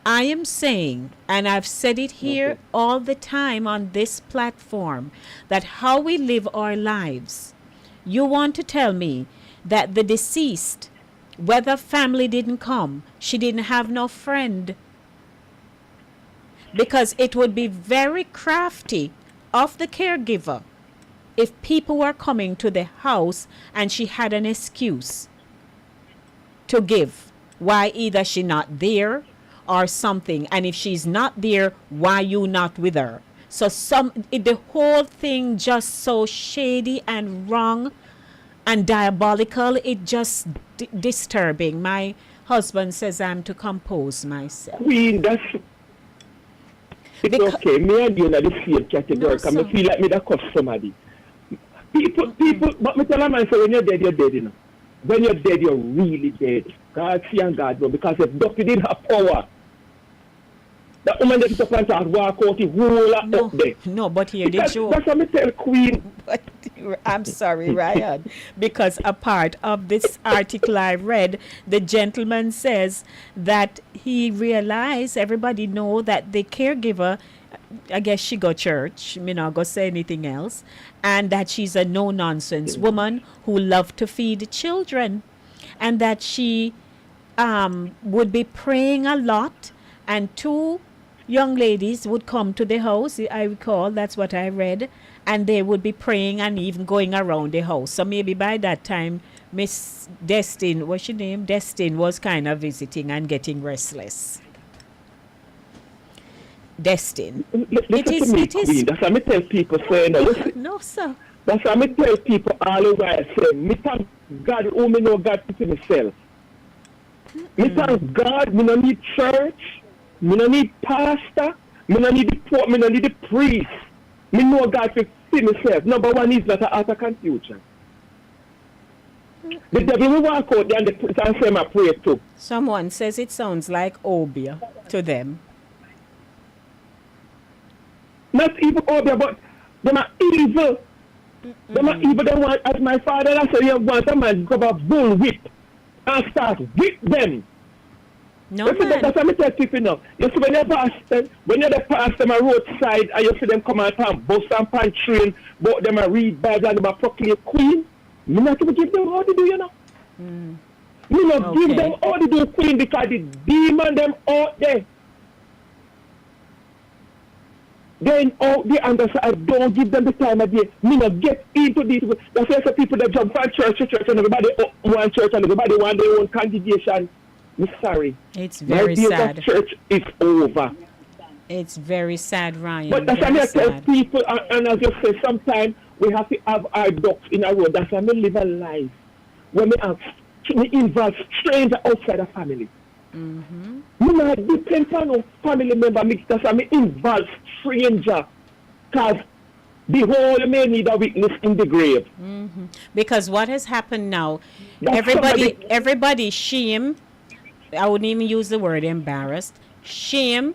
I am saying, and I've said it here all the time on this platform, that how we live our lives. You want to tell me that the deceased, whether family didn't come, she didn't have no friend, because it would be very crafty of the caregiver if people were coming to the house and she had an excuse to give why either she not there or something, and if she's not there, why you not with her? So the whole thing just so shady and wrong and diabolical. It just disturbing. My husband says I'm to compose myself. Queen, it's okay. Me and you are the same category. Because I feel like me that cost somebody. People, but me tell a man, say when you're dead, you're dead, When you're dead, you're really dead. God see and God know. Because if doctor didn't have power, that woman that is up and start walk out the whole up there. No, but here the joke. That's what me tell Queen. But I'm sorry, Ryan, because a part of this article I read, the gentleman says that he realized, everybody know that the caregiver, I guess she go church, me not go say anything else, and that she's a no-nonsense woman who loved to feed children, and that she would be praying a lot, and 2 young ladies would come to the house, I recall, that's what I read, and they would be praying and even going around the house. So maybe by that time, Miss Destin, what's your name? Destin was kind of visiting and getting restless. Destin. Listen to me, Queen. That's what I tell people, saying, no, sir. That's what I tell people all over, I say, me thank God, who me know God to myself. Me thank God, me no need church, me no need pastor, me no need the pope, me no need the priest. Me know God to see myself. Number one is not out of confusion. The devil will walk out there and say my prayer too. Someone says it sounds like Obia to them. Not even Obia, but they are evil. Even them want, as my father I said, you want a man to come a bull whip and start whip them. No, you see, man. that's what I tell people now. You see, when you pass them a roadside and you see them come out and bust and pan train, but them a read Bible and them a proclaim queen, you not to give them all they do, you know. You know, give them all they do queen because the demon them out there. Then out there and I don't give them the time of day. Me not get into these. That's why some people that jump from church to church and everybody want church and everybody want their own congregation. I'm sorry. It's very My days sad. of church is over. It's very sad, Ryan. But that's why I tell people, and as you say, sometimes we have to have our ducks in a row. That's why I live a life when we involve strangers outside the family. You know, depend on no family member. That's why I involve stranger. Because the whole may need a witness in the grave. Because what has happened now, That's everybody shame. I wouldn't even use the word embarrassed. Shame.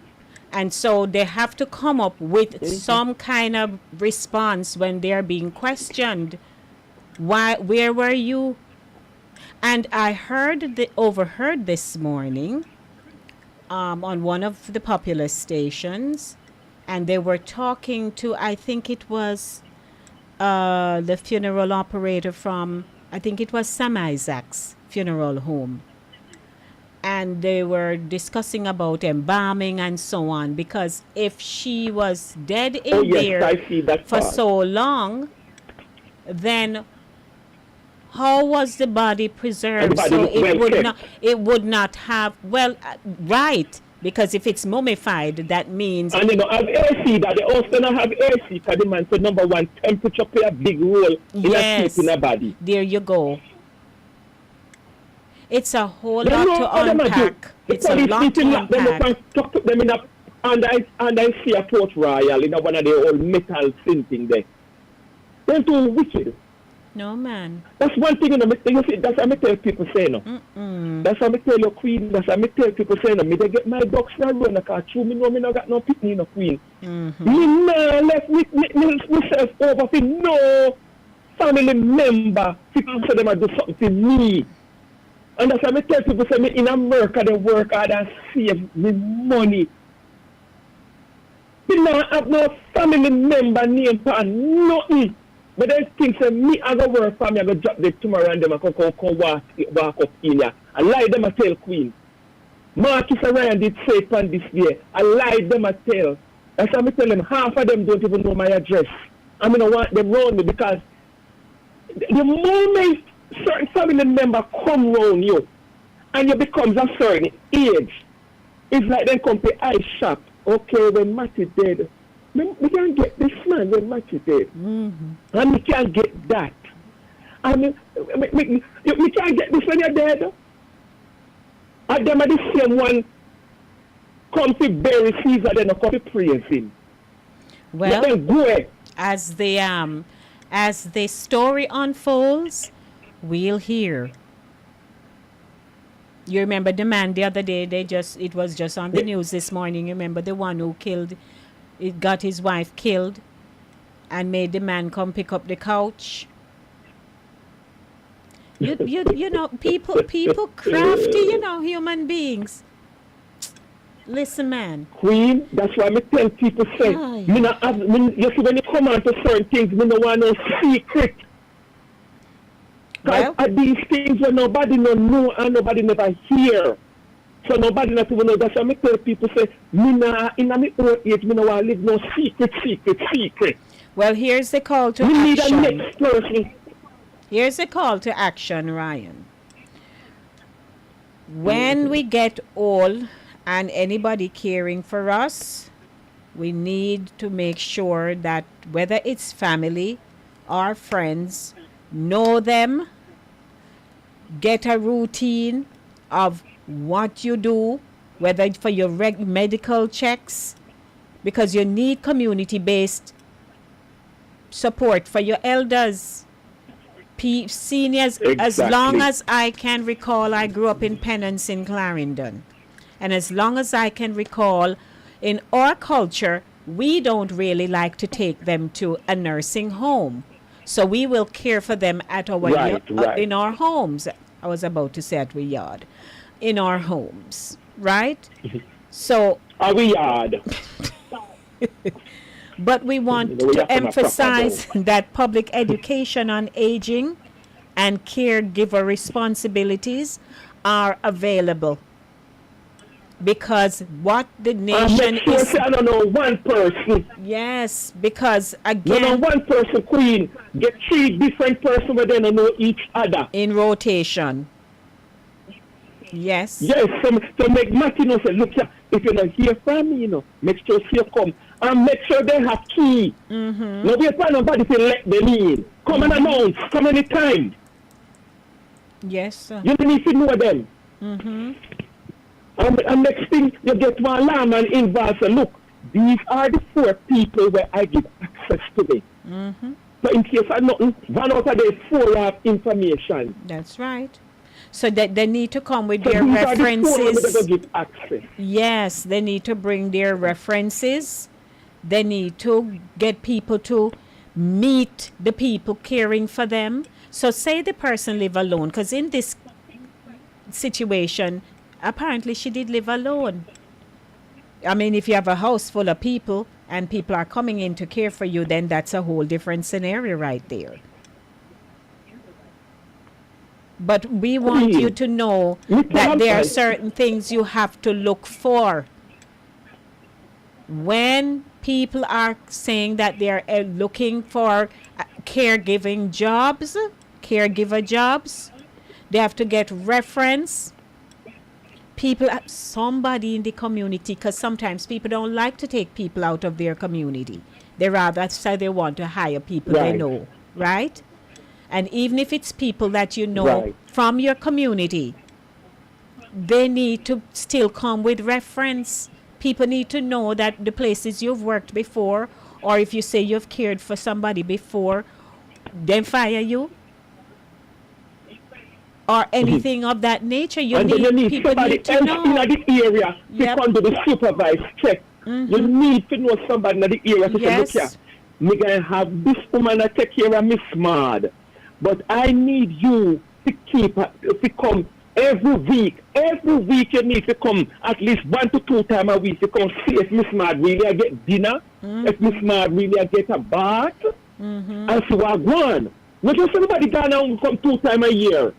And so they have to come up with some kind of response when they're being questioned. Where were you? And I overheard this morning on one of the popular stations, and they were talking to, I think it was the funeral operator from, I think it was Sam Isaac's funeral home. And they were discussing about embalming and so on, because if she was dead in there for so long, then how was the body preserved? So it would not have, right, because if it's mummified, that means... And you know, have AC, that they also not have AC, because the man said, number one, temperature play a big role in a sleep in a body. There you go. It's a whole lot to unpack. It's a lot to unpack. Talk them in a, and I see a Port Royal in one of the old metal thing there. They're too wicked. No, man. That's one thing, you know, you see, that's what I tell people say, no. That's what I tell your queen, that's what I tell people say, no. Me they get my ducks now run, because true, me know me not got no picnic, no queen. Me nah left myself over for no family member to say them and do something to me. And that's why I tell people, say, me in America, they work hard and save me money. Me not have no family member name for nothing. But they think, say, me, I go work for me, I go drop them tomorrow and them, I come walk up in here. I lie them, I tell Queen. Marcus and Ryan did say it on this day. I lied them, I tell. That's why I tell them, half of them don't even know my address. I mean, I want them around me, because the moment certain family member come round you and you becomes a certain age, it's like they come to eye shop. Okay, when Matty dead, we can't get this man when Matty dead. And we can't get that. I mean, we can't get this when you're dead. And them are the same one come to bury Caesar, then come to praise him. Well, as the story unfolds, we'll hear. You remember the man the other day, it was just on the news this morning. You remember the one who got his wife killed and made the man come pick up the couch? You know, people crafty, you know, human beings. Listen, man. Queen, that's why I tell people say, you see, when you come on to certain things, me no want no secret. Because these things where nobody no know and nobody never hear. So nobody not even know. That's why I tell people say, in my own age, me no want to live no secret. Well, here's the call to action. Need a next person. Here's the call to action, Ryan. When we get old and anybody caring for us, we need to make sure that whether it's family or friends, know them, get a routine of what you do, whether for your medical checks, because you need community-based support for your elders, seniors. Exactly. As long as I can recall, I grew up in Penance in Clarendon. And as long as I can recall, in our culture, we don't really like to take them to a nursing home. So we will care for them at our Right. in our homes. I was about to say at our yard, in our homes, right? So our yard. But we want We to have to have a proper emphasize that public education on aging and caregiver responsibilities are available, because what the nation make sure is. I don't know one person. Yes, because No, again, one person, Queen, get 3 different persons where they don't know each other. in rotation. Yes. Yes, so make Martin say, look here, if you don't hear from me, make sure you come. And make sure they have key. No wait for nobody to let them in. Come and announce, come anytime. Yes, sir. You don't need to know them. And next thing, you get one alarm and involve, say, look, these are the 4 people where I give access to them. So in case of nothing, one out of the 4 have information. That's right. So that they need to come with So their these are the 4 references. that give access. Yes, they need to bring their references. They need to get people to meet the people caring for them. So say the person live alone, because in this situation, apparently she did live alone. I mean, if you have a house full of people and people are coming in to care for you, then that's a whole different scenario right there. But we want you to know that there are certain things you have to look for. When people are saying that they're looking for caregiver jobs, they have to get reference. People, somebody in the community, because sometimes people don't like to take people out of their community. They rather say they want to hire people they know, right? And even if it's people that you know from your community, they need to still come with reference. People need to know that the places you've worked before, or if you say you've cared for somebody before, then fire you, or anything of that nature. You and need, then you need people somebody need to else know. in the area to come to the supervised check. You need to know somebody in the area to say, look here, me gonna have this woman that take care of Miss Mad, but I need you to to come every week. Every week you need to come at least 1 to 2 times a week to come see if Miss Mad really I get dinner, if Miss Mad really I get a bath, and see what going. Not just somebody gone and come 2 times a year.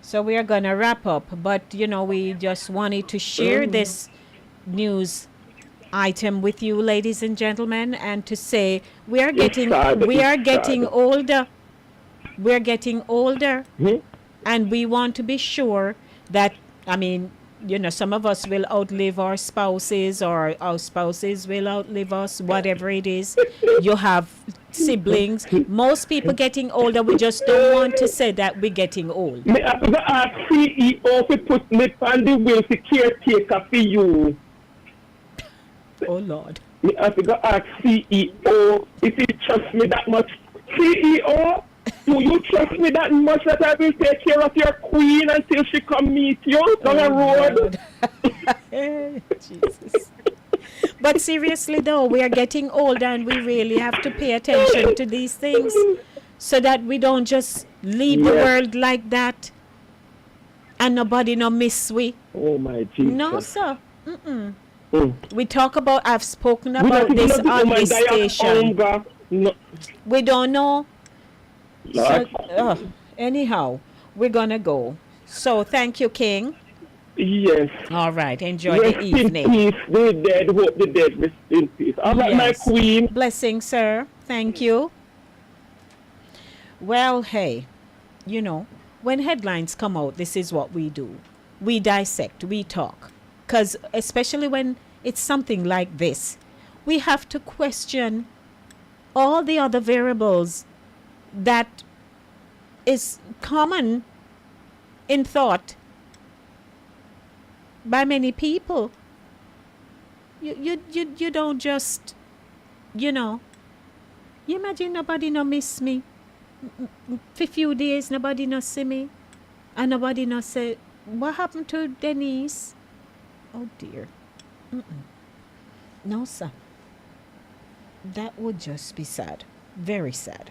So we are going to wrap up, but we just wanted to share this news item with you, ladies and gentlemen, and to say we are getting older. We're getting older, and we want to be sure that, some of us will outlive our spouses, or our spouses will outlive us, whatever it is. You have siblings. Most people getting older, we just don't want to say that we're getting old. Me have to ask CEO to put me on the will to caretaker for you. Oh, Lord. Me have to ask CEO if he trusts me that much. CEO, do you trust me that much that I will take care of your queen until she come meet you on the road? Jesus. But seriously though, we are getting older and we really have to pay attention to these things so that we don't just leave the world like that and nobody no miss we. Oh my Jesus. No, sir. We talk about, I've spoken about this on this station. No. We don't know. So, anyhow, we're gonna go. So thank you, King. Yes. All right. Enjoy rest the evening. In peace. The dead, hope the dead rest in peace. All right, my queen. Blessing, sir. Thank you. Well, hey, when headlines come out, this is what we do. We dissect, we talk. Because especially when it's something like this, we have to question all the other variables that is common in thought by many people. You don't just, you imagine nobody no miss me. For few days, nobody no see me. And nobody no say, what happened to Denise? Oh, dear. No, sir. That would just be sad. Very sad.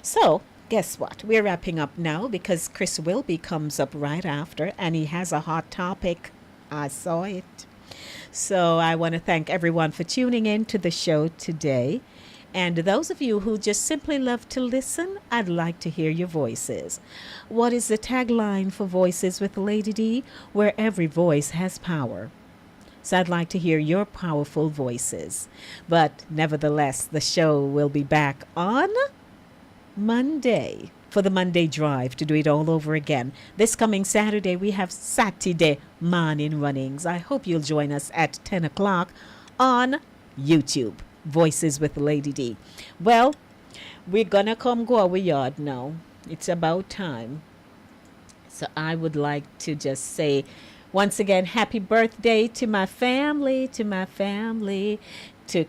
So, guess what? We're wrapping up now because Chris Wilby comes up right after and he has a hot topic. I saw it. So, I want to thank everyone for tuning in to the show today. And those of you who just simply love to listen, I'd like to hear your voices. What is the tagline for Voices with Lady D? Where every voice has power. So I'd like to hear your powerful voices. But nevertheless, the show will be back on Monday for the Monday Drive to do it all over again. This coming Saturday, we have Saturday morning runnings. I hope you'll join us at 10 o'clock on YouTube. Voices with Lady D. Well, we're gonna come go our yard now. It's about time. So I would like to just say once again, happy birthday to my family, to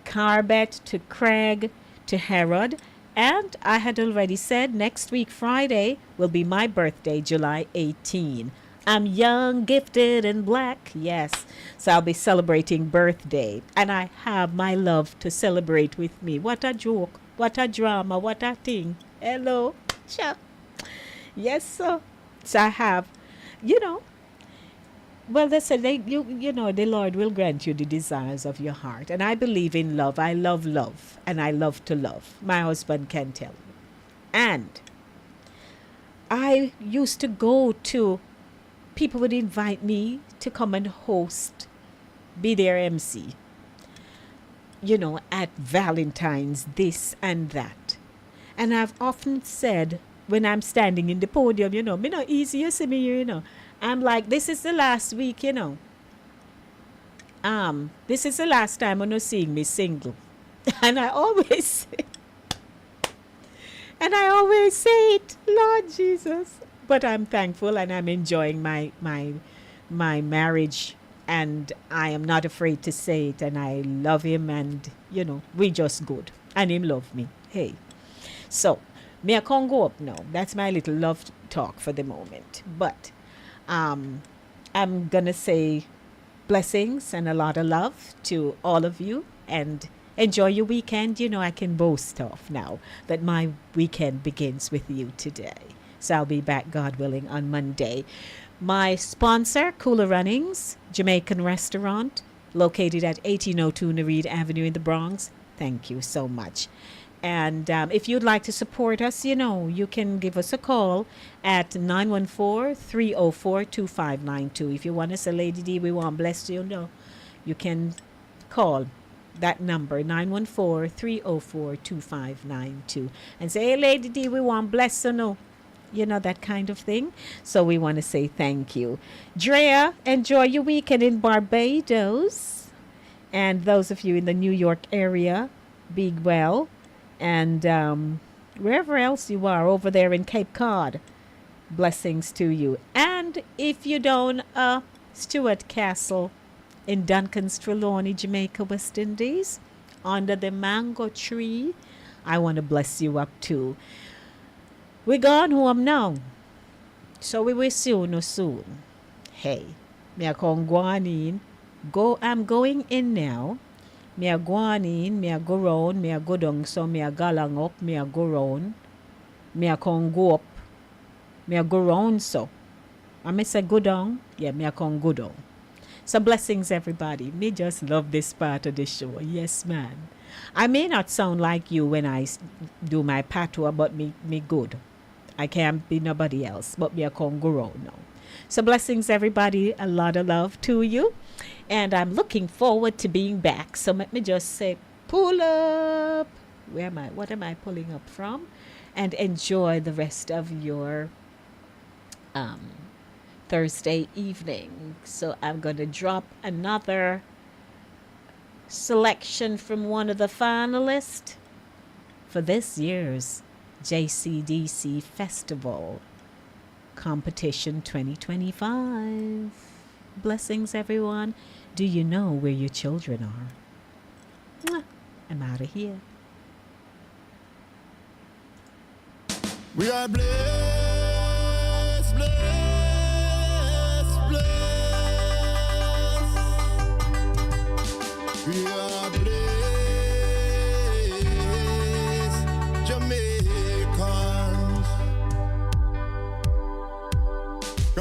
Carbet, to Craig, to Herod. And I had already said next week, Friday, will be my birthday, July 18. I'm young, gifted, and black. Yes. So I'll be celebrating birthday. And I have my love to celebrate with me. What a joke. What a drama. What a thing. Hello. Cha. Yes, sir. So I have, well, they said the Lord will grant you the desires of your heart. And I believe in love. I love love. And I love to love. My husband can tell you. And I used to go to, people would invite me to come and host, be their MC, at Valentine's, this and that. And I've often said, when I'm standing in the podium, me not easy, you see me, I'm like, this is the last week, this is the last time I'm not seeing me single. And I always say it, Lord Jesus. But I'm thankful and I'm enjoying my marriage, and I am not afraid to say it, and I love him, and we just good, and him love me. Hey. So, me I can't go up now. That's my little love talk for the moment. But I'm gonna say blessings and a lot of love to all of you, and enjoy your weekend. I can boast off now that my weekend begins with you today. So I'll be back, God willing, on Monday. My sponsor, Cooler Runnings, Jamaican restaurant, located at 1802 Nereid Avenue in the Bronx. Thank you so much. And if you'd like to support us, you can give us a call at 914-304-2592. If you want to say, Lady D, we want bless you, you can call that number, 914-304-2592. And say, hey, Lady D, we want bless you, that kind of thing. So we want to say thank you. Drea, enjoy your weekend in Barbados. And those of you in the New York area, be well. And wherever else you are over there in Cape Cod, blessings to you. And if you don't, Stuart Castle in Duncan's Trelawney, Jamaica, West Indies, under the mango tree, I want to bless you up too. We're gone home now, so we will see you soon. Hey, me a come going in. I'm going in now. Me a going in, me a go round, me a go down, so me a go along up, me a go round. Me a come go up, me a go round so. I may say go down, yeah, me a come go down. So blessings everybody. Me just love this part of the show. Yes, man. I may not sound like you when I do my patois, but me good. I can't be nobody else, but me a Congoro now. So blessings, everybody. A lot of love to you. And I'm looking forward to being back. So let me just say, pull up. Where am I? What am I pulling up from? And enjoy the rest of your Thursday evening. So I'm going to drop another selection from one of the finalists for this year's JCDC Festival Competition 2025. Blessings, everyone. Do you know where your children are? Mwah. I'm out of here. We are blessed, blessed, blessed. We are blessed.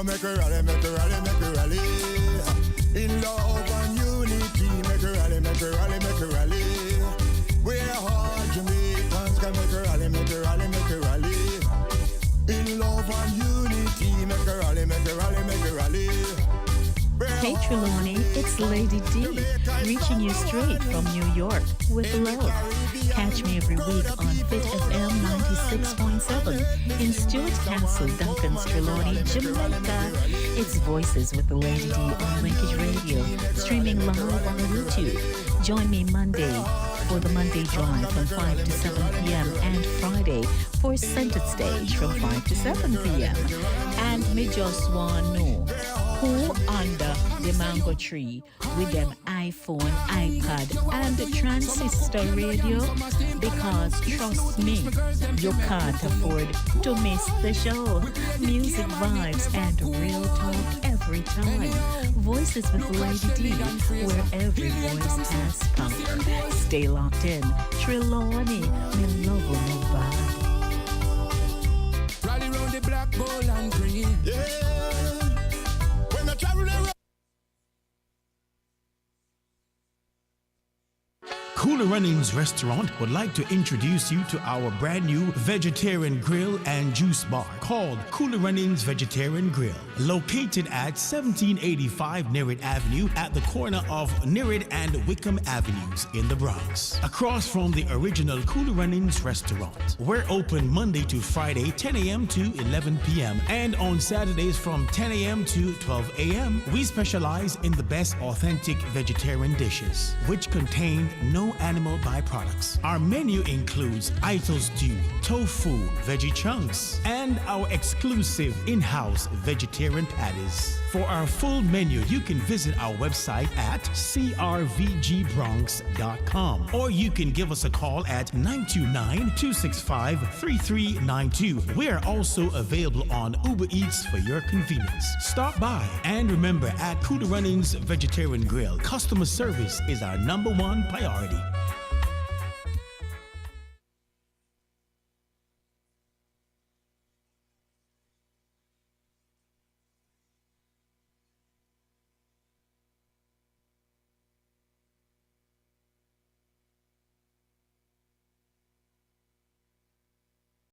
Come make a rally, make a rally, make a rally. In love and unity, make a rally, make a rally, make a rally. We're all Jamaicans, can make a rally, make a rally, make a rally. In love and unity, make a rally, make a rally, make a rally. Hey Trelawney, it's Lady D, reaching you straight from New York with love. Catch me every week on Fit FM 96.7 in Stuart Castle, Duncan's Trelawney, Jamaica. It's Voices with the Lady D on Linkage Radio, streaming live on YouTube. Join me Monday for the Monday Drive from 5 to 7 p.m. and Friday for Centered Stage from 5 to 7 p.m. And me just want to know who under the mango tree with them iPhone, iPad, and the transistor radio? Because trust me, you can't afford to miss the show. Music vibes and real talk every time. Voices with Lady D, where every voice has power. Stay locked in. Trelawney, me love no bad. Rally round the black, gold and green. Yeah. When I travel around. Cooler Runnings Restaurant would like to introduce you to our brand new vegetarian grill and juice bar called Cooler Runnings Vegetarian Grill, located at 1785 Nerid Avenue at the corner of Nerid and Wickham Avenues in the Bronx, across from the original Cooler Runnings Restaurant. We're open Monday to Friday 10 a.m. to 11 p.m. and on Saturdays from 10 a.m. to 12 a.m. We specialize in the best authentic vegetarian dishes, which contain no animal byproducts. Our menu includes idol stew, tofu, veggie chunks, and our exclusive in-house vegetarian patties. For our full menu, you can visit our website at crvgbronx.com, or you can give us a call at 929-265-3392. We are also available on Uber Eats for your convenience. Stop by, and remember, at Cooler Runnings Vegetarian Grill, customer service is our #1 priority.